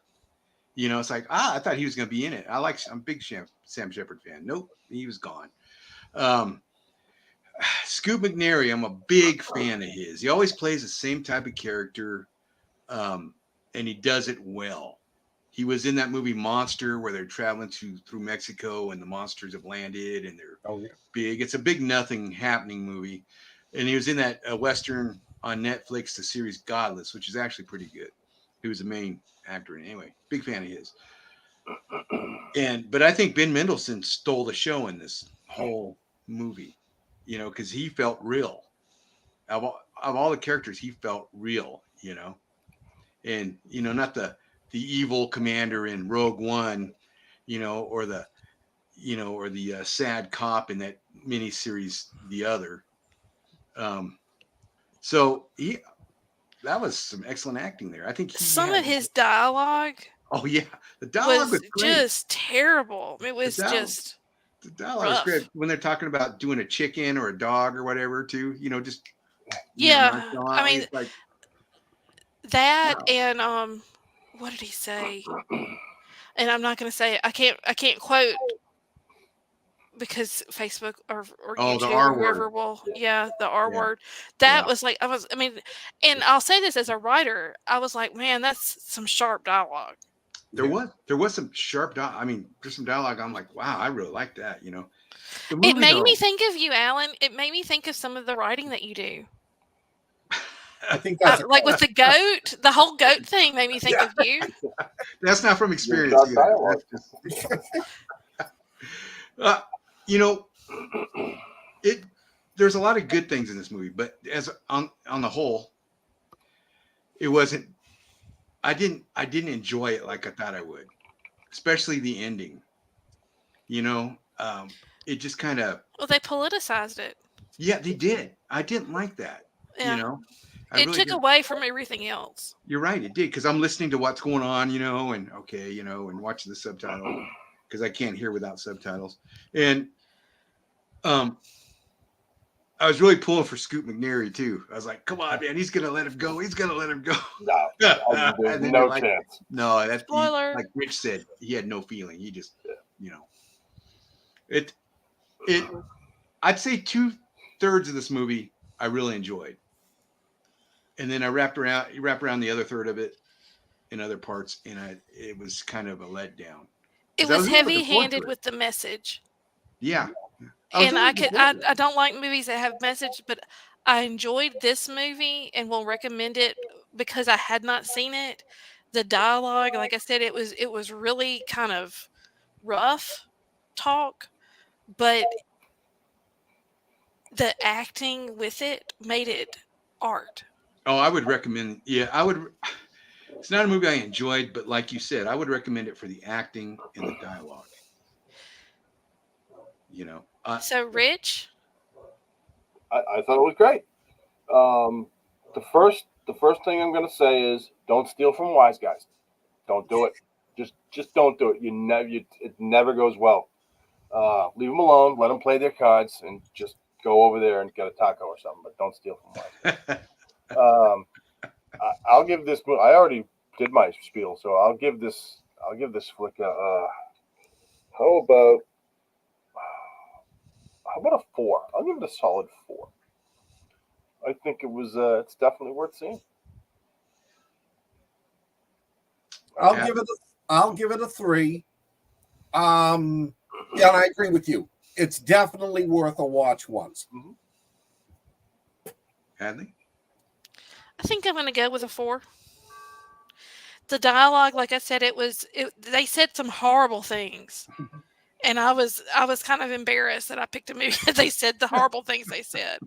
Speaker 3: It's like, I thought he was going to be in it. I'm a big Sam Shepard fan. Nope, he was gone. Scoot McNairy, I'm a big fan of his. He always plays the same type of character, and he does it well. He was in that movie Monster where they're traveling through Mexico and the monsters have landed and they're big. It's a big nothing happening movie. And he was in that Western on Netflix, the series Godless, which is actually pretty good. He was the main actor. Anyway, big fan of his. But I think Ben Mendelsohn stole the show in this whole movie, because he felt real. Of all the characters, he felt real, and, not the evil commander in Rogue One, or the sad cop in that miniseries, The Other. So that was some excellent acting there. I think
Speaker 5: some of his dialogue
Speaker 3: Oh yeah, the dialogue was great.
Speaker 5: just terrible. It was
Speaker 3: The dialogue was
Speaker 5: rough.
Speaker 3: great when they're talking about doing a chicken or a dog or whatever too. Just
Speaker 5: Yeah, I
Speaker 3: nonchalantly.
Speaker 5: mean
Speaker 3: It's like
Speaker 5: that
Speaker 3: wow.
Speaker 5: and what did he say? And I'm not going to say it. I can't quote because Facebook or
Speaker 3: Oh, the
Speaker 5: YouTube
Speaker 3: R
Speaker 5: or whoever
Speaker 3: word.
Speaker 5: will, the R
Speaker 3: Yeah,
Speaker 5: word. That
Speaker 3: yeah.
Speaker 5: was like, I mean, and I'll say this as a writer, I was like, man, that's some sharp dialogue.
Speaker 3: There was some sharp I mean, there's some dialogue. I'm like, wow, I really like that. The
Speaker 5: It
Speaker 3: movie
Speaker 5: made me
Speaker 3: though.
Speaker 5: think of you, Alan. It made me think of some of the writing that you do.
Speaker 4: I think that's
Speaker 5: Like with the goat, the whole goat thing made me think of you.
Speaker 3: That's not from experience
Speaker 2: Sharp
Speaker 3: either.
Speaker 2: dialogue.
Speaker 3: That's just, there's a lot of good things in this movie, but as on the whole, it wasn't. I didn't enjoy it like I thought I would, especially the ending. It just kind of.
Speaker 5: Well, they politicized it.
Speaker 3: Yeah, they did. I didn't like that.
Speaker 5: Yeah.
Speaker 3: I
Speaker 5: It
Speaker 3: really
Speaker 5: took
Speaker 3: didn't.
Speaker 5: away from everything else.
Speaker 3: You're right, it did, because I'm listening to what's going on, and okay, and watching the subtitles because I can't hear without subtitles. And I was really pulling for Scoot McNairy too. I was like, "Come on, man, he's gonna let him go. He's gonna let him go."
Speaker 2: No, there's
Speaker 3: And
Speaker 2: no chance.
Speaker 3: No, that's
Speaker 5: Spoiler.
Speaker 3: like Rich said, he had no feeling. He just, it. I'd say 2/3 of this movie I really enjoyed, and then you wrap around the other third of it in other parts, and it was kind of a letdown.
Speaker 5: It was heavy-handed with the message.
Speaker 3: Yeah.
Speaker 5: And I don't like movies that have message, but I enjoyed this movie and will recommend it because I had not seen it. The dialogue, like I said, it was really kind of rough talk, but the acting with it made it art.
Speaker 3: Oh, I would recommend. Yeah, I would. It's not a movie I enjoyed, but like you said, I would recommend it for the acting and the dialogue.
Speaker 5: So, Rich,
Speaker 2: I thought it was great. The first thing I'm going to say is don't steal from wise guys. Don't do it. Just don't do it. It never goes well. Leave them alone. Let them play their cards and just go over there and get a taco or something. But don't steal from wise guys. I'll give this movie. I already did my spiel, so I'll give this flick a. How about a 4? I'll give it a solid 4. I think it was. It's definitely worth seeing.
Speaker 4: I'll give it a 3. Yeah, and I agree with you. It's definitely worth a watch once.
Speaker 3: Hadley?
Speaker 5: I think I'm going to go with a 4. The dialogue, like I said, they said some horrible things. And I was kind of embarrassed that I picked a movie that they said the horrible things they said.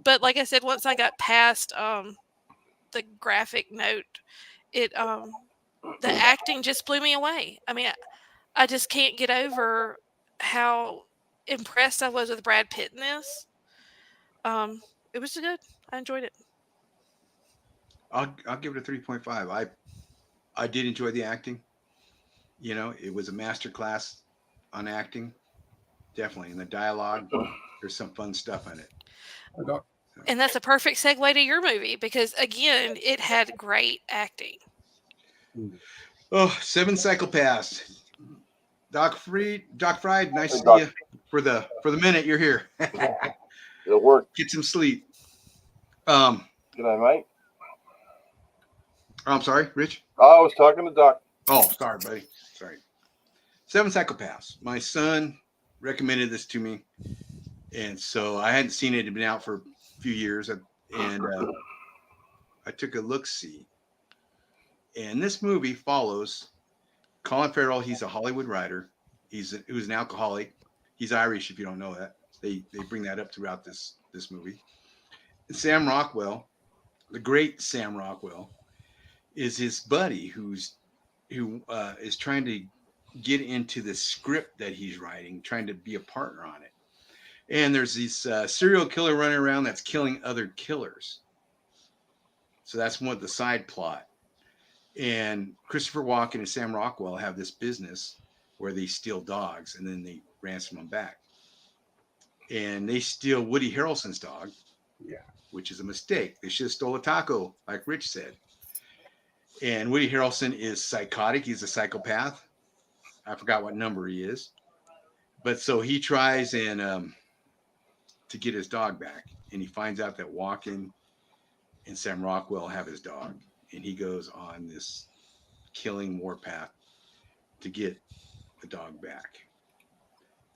Speaker 5: But like I said, once I got past the graphic note, the acting just blew me away. I mean, I just can't get over how impressed I was with Brad Pitt in this. It was good. I enjoyed it.
Speaker 3: I'll give it a 3.5. I did enjoy the acting. It was a masterclass on acting, definitely. And the dialogue, there's some fun stuff in it.
Speaker 5: And that's a perfect segue to your movie because, again, it had great acting.
Speaker 3: Oh, 7 Psychopaths. Doc Fried, nice to see you for the minute you're here.
Speaker 2: It'll work.
Speaker 3: Get some sleep.
Speaker 2: Good night, mate.
Speaker 3: I'm sorry, Rich?
Speaker 2: Oh, I was talking to Doc.
Speaker 3: Oh, sorry, buddy. Sorry. 7 Psychopaths. My son recommended this to me, and so I hadn't seen it. It had been out for a few years, and I took a look-see. And this movie follows Colin Farrell. He's a Hollywood writer. He was an alcoholic. He's Irish, if you don't know that. They bring that up throughout this movie. And Sam Rockwell, the great Sam Rockwell, is his buddy who is trying to get into the script that he's writing, trying to be a partner on it. And there's this serial killer running around that's killing other killers. So that's one of the side plot. And Christopher Walken and Sam Rockwell have this business where they steal dogs and then they ransom them back. And they steal Woody Harrelson's dog,
Speaker 4: Yeah.
Speaker 3: which is a mistake. They should have stole a taco, like Rich said. And Woody Harrelson is psychotic. He's a psychopath. I forgot what number he is. But so he tries and to get his dog back. And he finds out that Walken and Sam Rockwell have his dog. And he goes on this killing warpath to get the dog back.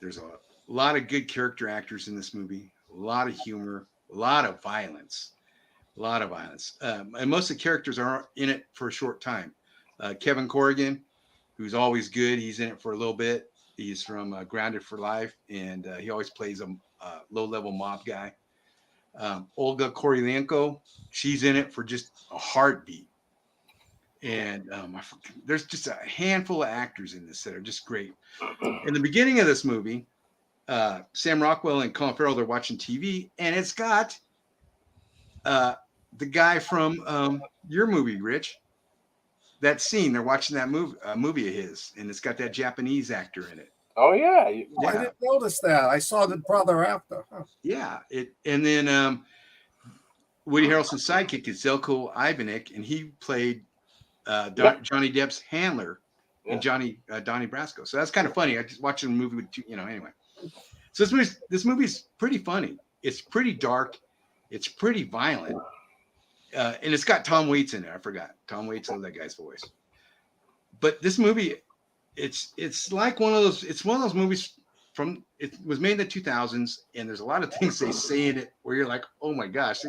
Speaker 3: There's a lot of good character actors in this movie, a lot of humor, a lot of violence. And most of the characters are in it for a short time. Kevin Corrigan, who's always good, he's in it for a little bit. He's from Grounded for Life, and he always plays a low-level mob guy. Olga Kurylenko, she's in it for just a heartbeat. And there's just a handful of actors in this that are just great. In the beginning of this movie, Sam Rockwell and Colin Farrell, they're watching TV, and it's got the guy from your movie, Rich. That scene, they're watching that movie of his, and it's got that Japanese actor in it.
Speaker 2: Oh yeah,
Speaker 4: I didn't notice that. I saw the brother after. Huh.
Speaker 3: Yeah, and then Woody Harrelson's sidekick is Zelko Ivanek, and he played Johnny Depp's handler in Donnie Brasco. So that's kind of funny. I just watched the movie with anyway. So this movie's pretty funny. It's pretty dark. It's pretty violent. And it's got Tom Waits in it. I forgot. Tom Waits knows that guy's voice. But this movie, it's like one of those movies it was made in the 2000s, and there's a lot of things they say in it where you're like, oh my gosh,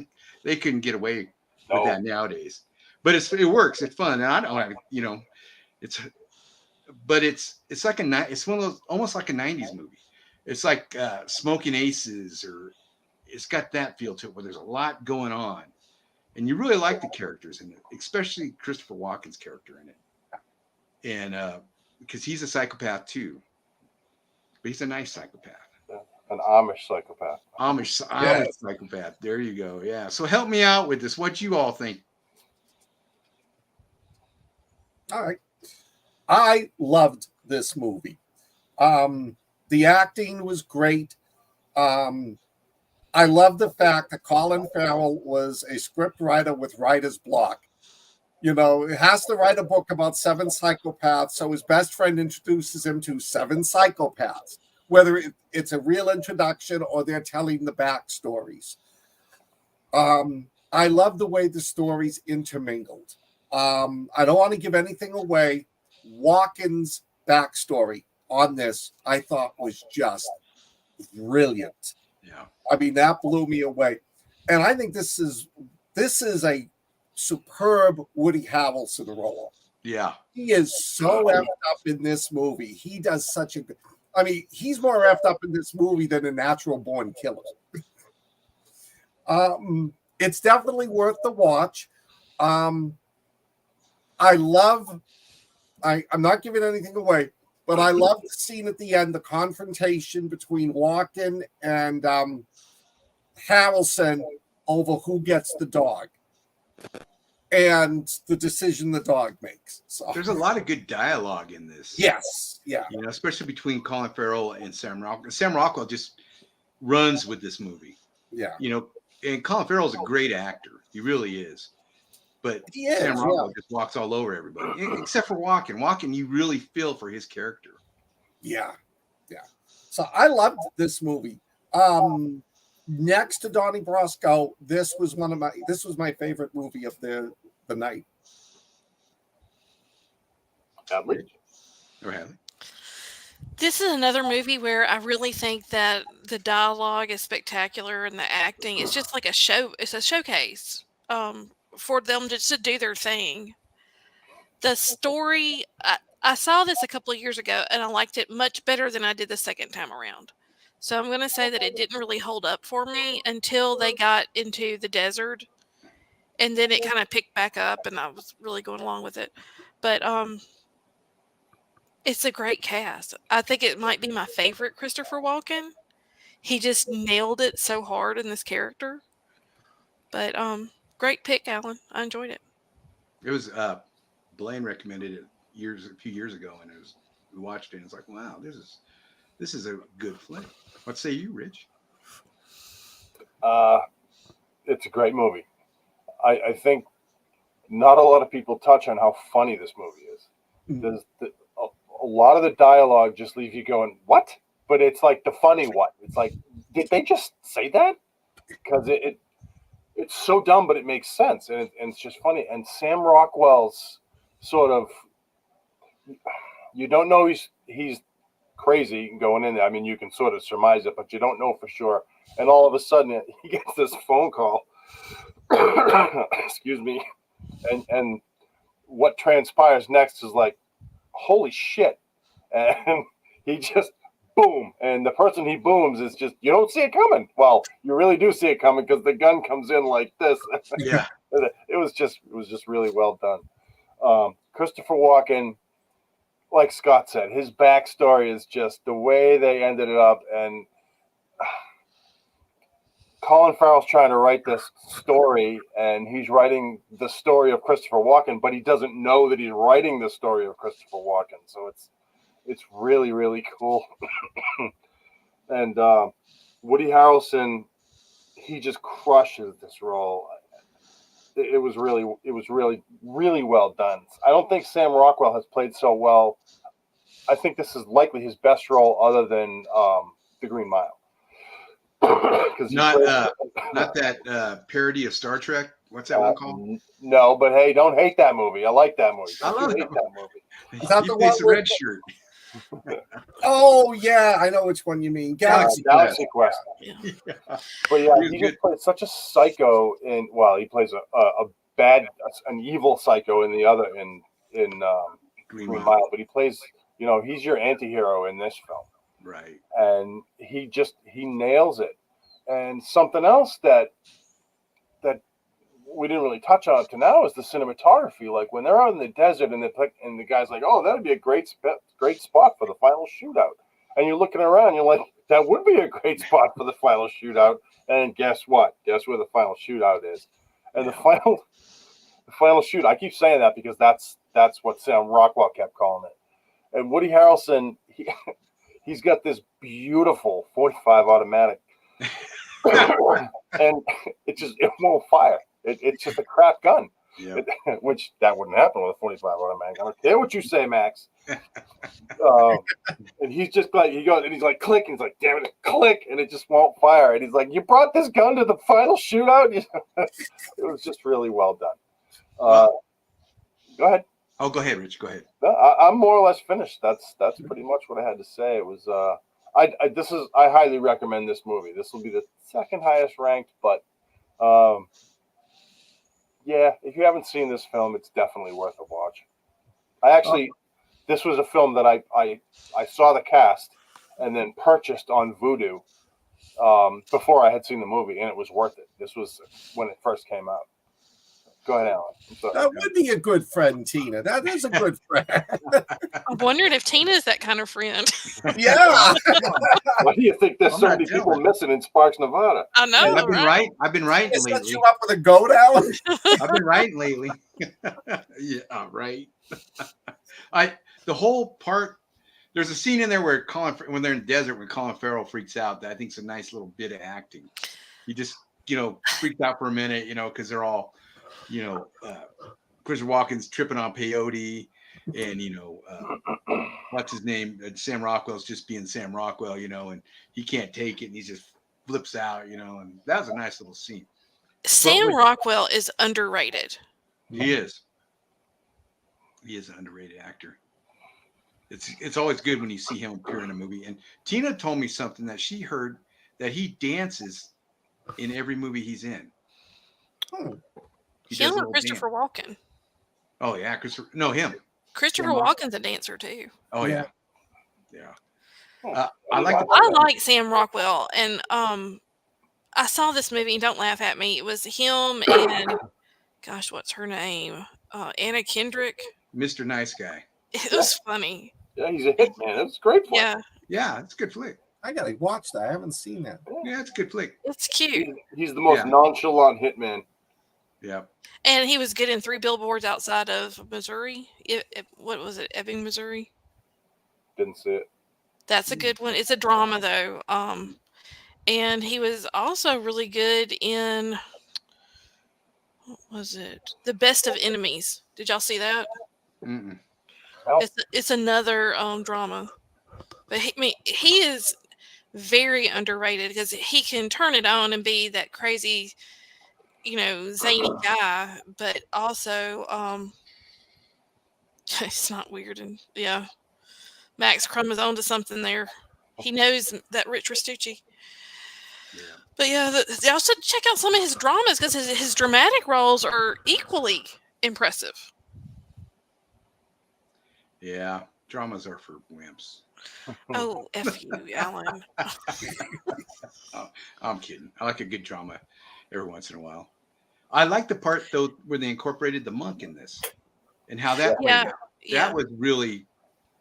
Speaker 3: they couldn't get away with that nowadays. But it works. It's fun. And I don't, it's like it's one of those almost like a 90s movie. It's like Smoking Aces, or it's got that feel to it where there's a lot going on. And you really like the characters in it, especially Christopher Walken's character in it. And because he's a psychopath too. But he's a nice psychopath.
Speaker 2: An Amish psychopath.
Speaker 3: Amish psychopath. There you go. Yeah. So help me out with this. What you all think?
Speaker 4: All right. I loved this movie. The acting was great. I love the fact that Colin Farrell was a script writer with writer's block. He has to write a book about 7 psychopaths, so his best friend introduces him to 7 psychopaths, whether it's a real introduction or they're telling the backstories. I love the way the stories intermingled. I don't want to give anything away. Walken's backstory on this, I thought, was just brilliant.
Speaker 3: Yeah.
Speaker 4: I mean, that blew me away. And I think this is a superb Woody Harrelson role.
Speaker 3: Yeah.
Speaker 4: He is so effed up in this movie. He does such a good. I mean, he's more effed up in this movie than a Natural Born Killer. It's definitely worth the watch. I'm not giving anything away, but I love the scene at the end, the confrontation between Walken and Harrelson over who gets the dog and the decision the dog makes. So
Speaker 3: there's a lot of good dialogue in this.
Speaker 4: Yes. Yeah.
Speaker 3: Especially between Colin Farrell and Sam Rockwell. Sam Rockwell just runs with this movie.
Speaker 4: Yeah.
Speaker 3: And Colin Farrell's a great actor. He really is. But Sam Rockwell just walks all over everybody, except for Walken. Walken, you really feel for his character.
Speaker 4: Yeah. Yeah. So I loved this movie. Next to Donnie Brasco, this was my favorite movie of the night.
Speaker 5: This is another movie where I really think that the dialogue is spectacular and the acting is just like a show. It's a showcase for them just to do their thing. The story, I saw this a couple of years ago and I liked it much better than I did the second time around. So I'm going to say that it didn't really hold up for me until they got into the desert. And then it kind of picked back up and I was really going along with it. But it's a great cast. I think it might be my favorite Christopher Walken. He just nailed it so hard in this character. But great pick, Alan. I enjoyed it.
Speaker 3: It was Blaine recommended it a few years ago, and we watched it, and it's like, wow, this is a good flick. What say you, Rich?
Speaker 2: It's a great movie. I think not a lot of people touch on how funny this movie is. A lot of the dialogue just leaves you going, what? But it's like the funny what? It's like, did they just say that? Because it's so dumb, but it makes sense, and it's just funny. And Sam Rockwell's sort of, you don't know he's crazy going in there. I mean, you can sort of surmise it, but you don't know for sure. And all of a sudden, he gets this phone call. Excuse me. And what transpires next is like, holy shit. And he just boom. And the person he booms is just, you don't see it coming. Well, you really do see it coming because the gun comes in like this.
Speaker 3: Yeah.
Speaker 2: It was just really well done. Christopher Walken, like Scott said, his backstory is just the way they ended it up. And Colin Farrell's trying to write this story, and he's writing the story of Christopher Walken, but he doesn't know that he's writing the story of Christopher Walken. So it's really, really cool. And Woody Harrelson, he just crushes this role. It was really, really well done. I don't think Sam Rockwell has played so well. I think this is likely his best role other than The Green Mile.
Speaker 3: Not that parody of Star Trek. What's that one called?
Speaker 2: No, but hey, don't hate that movie. I like that movie.
Speaker 3: I love
Speaker 2: that movie.
Speaker 4: Is that
Speaker 3: He
Speaker 4: the
Speaker 3: plays
Speaker 4: one
Speaker 3: the
Speaker 4: with
Speaker 3: red shirt.
Speaker 4: Oh yeah, I know which one you mean. Galaxy
Speaker 2: Quest.
Speaker 5: Yeah.
Speaker 2: But yeah, he just plays such a psycho he plays an evil psycho in Green Mile, but he plays, he's your anti-hero in this film.
Speaker 3: Right.
Speaker 2: And he nails it. And something else that we didn't really touch on up to now is the cinematography. Like when they're out in the desert and the guy's like, oh, that'd be a great spot for the final shootout. And you're looking around, you're like, that would be a great spot for the final shootout. And guess what? Guess where the final shootout is? And the final shoot, I keep saying that because that's what Sam Rockwell kept calling it. And Woody Harrelson, he's got this beautiful 45 automatic, and it won't fire. It's just a crap gun, which that wouldn't happen with a 45 automatic. I don't care what you say, Max. And he's just like, he goes and he's like, click, and he's like, damn it, click, and it just won't fire. And he's like, you brought this gun to the final shootout? It was just really well done. Go ahead.
Speaker 3: Oh, go ahead, Rich. Go ahead.
Speaker 2: No, I'm more or less finished. That's pretty much what I had to say. It was I highly recommend this movie. This will be the second highest ranked, but yeah, if you haven't seen this film, it's definitely worth a watch. This was a film that I saw the cast and then purchased on Vudu before I had seen the movie, and it was worth it. This was when it first came out. Go ahead, Alan.
Speaker 4: That would be a good friend, Tina. That is a good friend.
Speaker 5: I'm wondering if Tina is that kind of friend.
Speaker 4: Yeah.
Speaker 2: Why do you think there's so many people missing in Sparks, Nevada?
Speaker 5: I know.
Speaker 3: I've been writing
Speaker 4: Set
Speaker 3: lately.
Speaker 4: you up with a goat, Alan?
Speaker 3: I've been writing lately. Yeah, right. The whole part. There's a scene in there where when they're in the desert, when Colin Farrell freaks out, that I think is a nice little bit of acting. He just freaks out for a minute, because they're all. Christopher Walken's tripping on peyote, and what's his name? Sam Rockwell's just being Sam Rockwell, and he can't take it, and he just flips out, and that was a nice little scene.
Speaker 5: Sam Rockwell is underrated.
Speaker 3: He is. He is an underrated actor. It's always good when you see him appear in a movie. And Tina told me something that she heard that he dances in every movie he's in.
Speaker 4: Oh.
Speaker 5: Him or Christopher Walken?
Speaker 3: Oh yeah, him.
Speaker 5: Christopher Walken's a dancer too.
Speaker 3: Oh yeah.
Speaker 5: I like Sam Rockwell, and I saw this movie. And don't laugh at me. It was him and gosh, what's her name? Anna Kendrick.
Speaker 3: Mr. Nice Guy.
Speaker 5: It was funny.
Speaker 2: Yeah, he's a hit man. It's great flick.
Speaker 3: Yeah, it's a good flick.
Speaker 4: I gotta watch that. I haven't seen that.
Speaker 3: Yeah, it's a good flick.
Speaker 5: It's cute.
Speaker 2: He's the most nonchalant hitman.
Speaker 3: Yeah.
Speaker 5: And he was good in 3 Billboards Outside of Missouri. What was it? Ebbing, Missouri.
Speaker 2: Didn't see it.
Speaker 5: That's a good one. It's a drama though. And he was also really good in, what was it? The Best of Enemies. Did y'all see that?
Speaker 3: Mm-mm.
Speaker 2: Nope.
Speaker 5: It's another drama. But he is very underrated because he can turn it on and be that crazy, zany guy, but also it's not weird. And yeah, Max Crumb is onto something there. He knows that Rich Restucci.
Speaker 3: Yeah.
Speaker 5: But yeah, also check out some of his dramas because his dramatic roles are equally impressive.
Speaker 3: Yeah. Dramas are for wimps.
Speaker 5: Oh, F you, Alan.
Speaker 3: Oh, I'm kidding. I like a good drama every once in a while. I like the part though where they incorporated the monk in this and how that played out.
Speaker 5: Yeah.
Speaker 3: That was really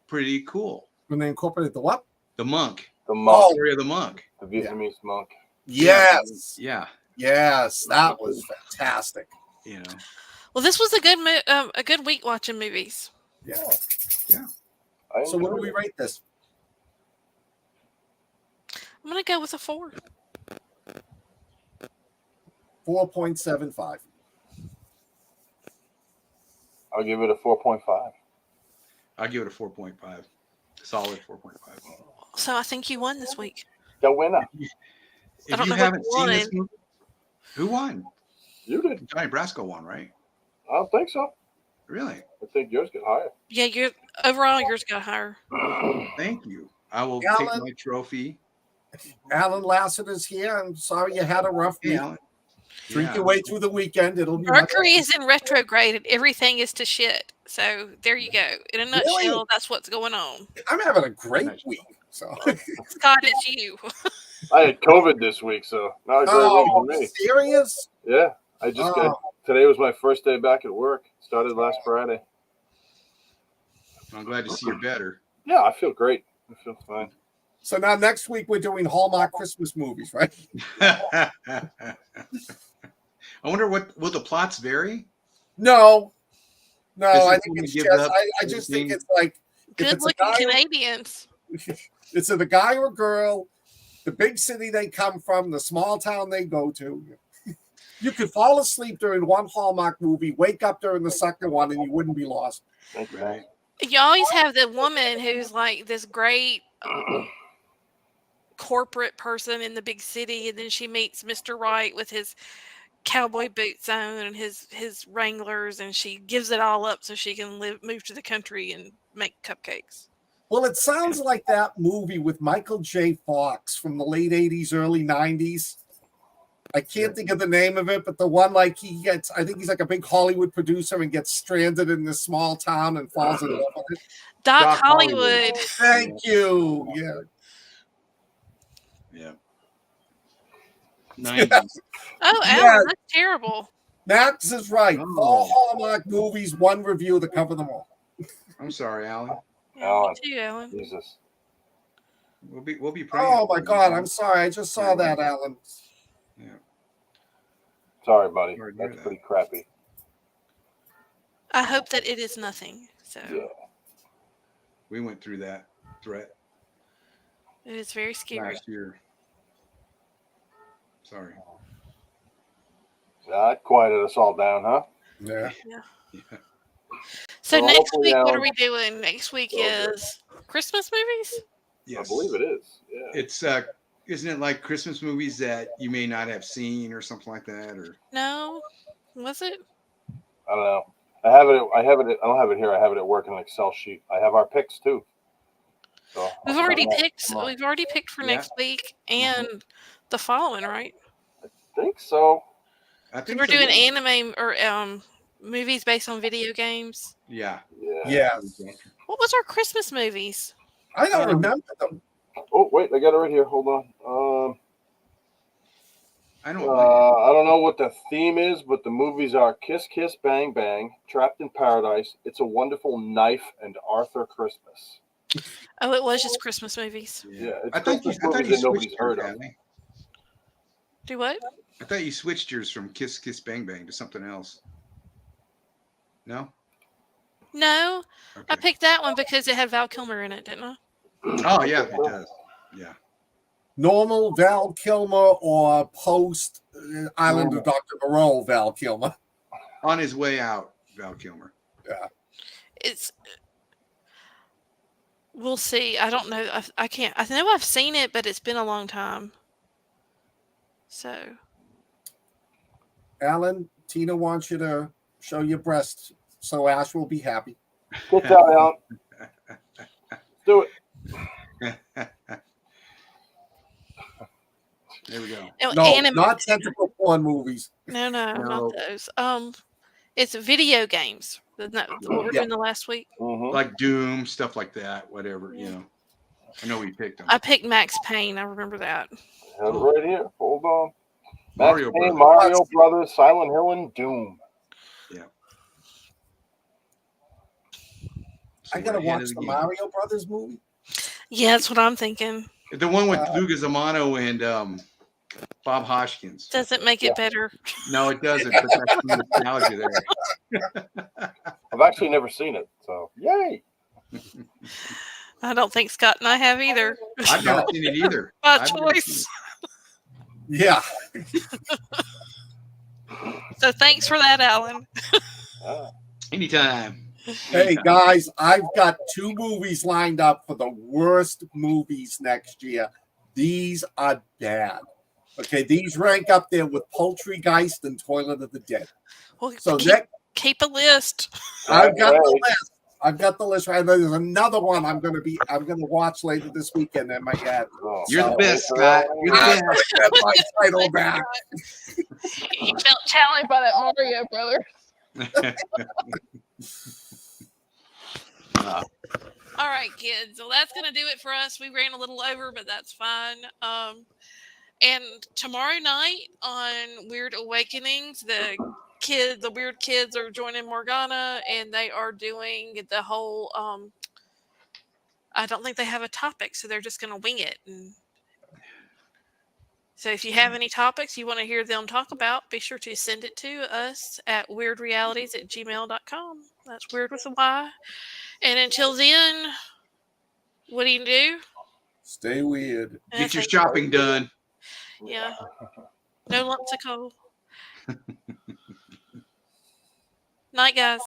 Speaker 3: pretty cool.
Speaker 4: When they incorporated the what?
Speaker 3: The monk.
Speaker 2: The monk.
Speaker 3: Story of the monk.
Speaker 2: The Vietnamese monk.
Speaker 4: Yes.
Speaker 3: Yeah.
Speaker 4: Yes, that was fantastic.
Speaker 3: You know.
Speaker 5: Well, this was a good week watching movies.
Speaker 4: Yeah.
Speaker 3: Yeah.
Speaker 4: So what do we rate this?
Speaker 5: I'm gonna go with a 4.
Speaker 4: 4.75.
Speaker 2: I'll give it a 4.5.
Speaker 3: I'll give it a 4.5. Solid 4.5.
Speaker 5: So I think you won this week.
Speaker 2: The winner.
Speaker 3: If
Speaker 5: don't
Speaker 3: you
Speaker 5: know who
Speaker 3: haven't seen this
Speaker 5: won.
Speaker 3: movie, who won?
Speaker 2: You did.
Speaker 3: Donnie Brasco won, right?
Speaker 2: I don't think so.
Speaker 3: Really?
Speaker 2: I think yours got higher.
Speaker 5: Yeah, overall yours got higher.
Speaker 3: Thank you. I will
Speaker 4: Alan?
Speaker 3: take my trophy.
Speaker 4: Alan Lassiter's here. I'm sorry you had a rough week.
Speaker 3: Alan.
Speaker 4: Drink
Speaker 3: Yeah.
Speaker 4: your way through the weekend. It'll be much
Speaker 5: Mercury is in retrograde and everything is to shit. So there you go. In a nutshell,
Speaker 4: Really?
Speaker 5: that's what's going on.
Speaker 4: I'm having a great week. So
Speaker 5: Scott, it's you.
Speaker 2: I had COVID this week, so not a great week for me.
Speaker 4: Serious?
Speaker 2: Yeah. I just got today was my first day back at work. Started last Friday.
Speaker 3: I'm glad to see you're better.
Speaker 2: Yeah, I feel great. I feel fine.
Speaker 4: So now next week we're doing Hallmark Christmas movies, right?
Speaker 3: I wonder will the plots vary?
Speaker 4: No,
Speaker 3: This
Speaker 4: I
Speaker 3: is
Speaker 4: think
Speaker 3: when
Speaker 4: it's
Speaker 3: we
Speaker 4: just
Speaker 3: give up
Speaker 4: I just think
Speaker 3: everything.
Speaker 4: it's like if
Speaker 5: Good
Speaker 4: it's a
Speaker 5: looking
Speaker 4: guy,
Speaker 5: Canadians.
Speaker 4: it's a guy or girl, the big city they come from, the small town they go to. You could fall asleep during one Hallmark movie, wake up during the second one, and you wouldn't be lost.
Speaker 2: Thank you.
Speaker 3: Right.
Speaker 5: You always have the woman who's like this great corporate person in the big city, and then she meets Mr. Right with his cowboy boots on and his Wranglers, and she gives it all up so she can move to the country and make cupcakes.
Speaker 4: Well, it sounds like that movie with Michael J. Fox from the late 80s, early 90s. I can't think of the name of it, but the one like I think he's like a big Hollywood producer and gets stranded in this small town and falls in love with it.
Speaker 5: Doc Hollywood.
Speaker 4: Thank you. Yeah.
Speaker 3: Yeah. 90s.
Speaker 5: Oh,
Speaker 4: Yeah.
Speaker 5: Alan, that's terrible.
Speaker 4: Max is right.
Speaker 3: Oh.
Speaker 4: 4 Hallmark movies, 1 review to cover them all.
Speaker 3: I'm sorry, Alan.
Speaker 5: Yeah, me too, Alan.
Speaker 2: Jesus.
Speaker 3: We'll be praying.
Speaker 4: Oh my God, I'm sorry. I just saw that, Alan.
Speaker 3: Yeah.
Speaker 2: Sorry, buddy.
Speaker 3: Sorry to hear
Speaker 2: That's
Speaker 3: that.
Speaker 2: pretty crappy.
Speaker 5: I hope that it is nothing. So
Speaker 2: Yeah.
Speaker 3: We went through that threat
Speaker 5: it is very scary.
Speaker 3: last year. Sorry.
Speaker 2: That quieted us all down, huh?
Speaker 4: Yeah.
Speaker 3: Yeah.
Speaker 5: So
Speaker 2: Well,
Speaker 5: next
Speaker 2: hopefully,
Speaker 5: week, what
Speaker 2: Alan-
Speaker 5: are we doing? Next week is Christmas movies?
Speaker 3: Yes.
Speaker 2: I believe it is. Yeah.
Speaker 3: It's isn't it like Christmas movies that you may not have seen or something like that? Or
Speaker 5: No, was it?
Speaker 2: I don't know. I don't have it here. I have it at work in an Excel sheet. I have our picks too. So
Speaker 5: We've already picked.
Speaker 2: Come on.
Speaker 5: We've already picked for
Speaker 3: Yeah.
Speaker 5: next week and the following, right?
Speaker 2: I think so.
Speaker 3: I think
Speaker 5: We're
Speaker 3: so,
Speaker 5: doing
Speaker 3: yeah.
Speaker 5: anime or movies based on video games.
Speaker 3: Yeah.
Speaker 2: Yeah.
Speaker 4: Yes.
Speaker 5: What was our Christmas movies?
Speaker 4: I don't remember them.
Speaker 2: Oh wait, I got it right here. Hold on.
Speaker 3: I don't
Speaker 2: I don't know what the theme is, but the movies are Kiss Kiss Bang Bang, Trapped in Paradise, It's a Wonderful Knife, and Arthur Christmas.
Speaker 5: Oh, it was just Christmas movies.
Speaker 2: Yeah, it's
Speaker 3: I thought
Speaker 2: Christmas
Speaker 3: you
Speaker 2: movies that nobody's
Speaker 3: switched
Speaker 2: heard
Speaker 3: to
Speaker 2: of.
Speaker 5: Do what?
Speaker 3: I thought you switched yours from Kiss Kiss Bang Bang to something else. No?
Speaker 5: No, I
Speaker 3: Okay.
Speaker 5: picked that one because it had Val Kilmer in it, didn't I?
Speaker 3: Oh, yeah, it does. Yeah.
Speaker 4: Normal Val Kilmer or post Island of Dr. Moreau Val Kilmer?
Speaker 3: On his way out, Val Kilmer.
Speaker 4: Yeah.
Speaker 5: It's. We'll see. I don't know. I can't. I know I've seen it, but it's been a long time. So.
Speaker 4: Alan, Tina wants you to show your breasts, so Ash will be happy.
Speaker 2: Good job, Alan. Do it.
Speaker 3: There we go.
Speaker 4: No, not tentacle porn movies.
Speaker 5: No, not those. It's video games. Isn't that what we're doing the last week?
Speaker 3: Like Doom, stuff like that, whatever, you know. I know we picked them.
Speaker 5: I picked Max Payne. I remember that.
Speaker 2: Right here. Hold on.
Speaker 3: Mario
Speaker 2: Payne, Mario Brothers, Silent Hill, and Doom.
Speaker 3: Yeah.
Speaker 4: I gotta watch the Mario Brothers movie.
Speaker 5: Yeah, that's what I'm thinking.
Speaker 3: The one with Luca Zamano and Bob Hoskins.
Speaker 5: Doesn't make it better.
Speaker 3: No, it doesn't. But that's the nostalgia there.
Speaker 2: I've actually never seen it, so yay!
Speaker 5: I don't think Scott and I have either.
Speaker 3: I've never seen it either.
Speaker 5: By choice.
Speaker 4: Yeah.
Speaker 5: So thanks for that, Alan.
Speaker 3: Anytime.
Speaker 4: Hey guys, I've got 2 movies lined up for the worst movies next year. These are bad. These rank up there with Poultrygeist and Toilet of the Dead.
Speaker 5: Well,
Speaker 4: so
Speaker 5: keep a list.
Speaker 4: I've got the list. I've got the list right there. There's another one I'm gonna watch later this weekend in my head.
Speaker 3: You're the best, Scott. You're the best.
Speaker 4: Get my title back.
Speaker 5: He felt challenged by that Mario brother. All right, kids. Well, that's going to do it for us. We ran a little over, but that's fine. And tomorrow night on Weird Awakenings, the weird kids are joining Morgana, and they are doing the whole. I don't think they have a topic, so they're just going to wing it. And so, if you have any topics you want to hear them talk about, be sure to send it to us at weirdrealities@gmail.com. That's weird with a Y. And until then, what do you do?
Speaker 4: Stay weird.
Speaker 3: Get your shopping done.
Speaker 5: Yeah. No lumps of coal. Night, guys.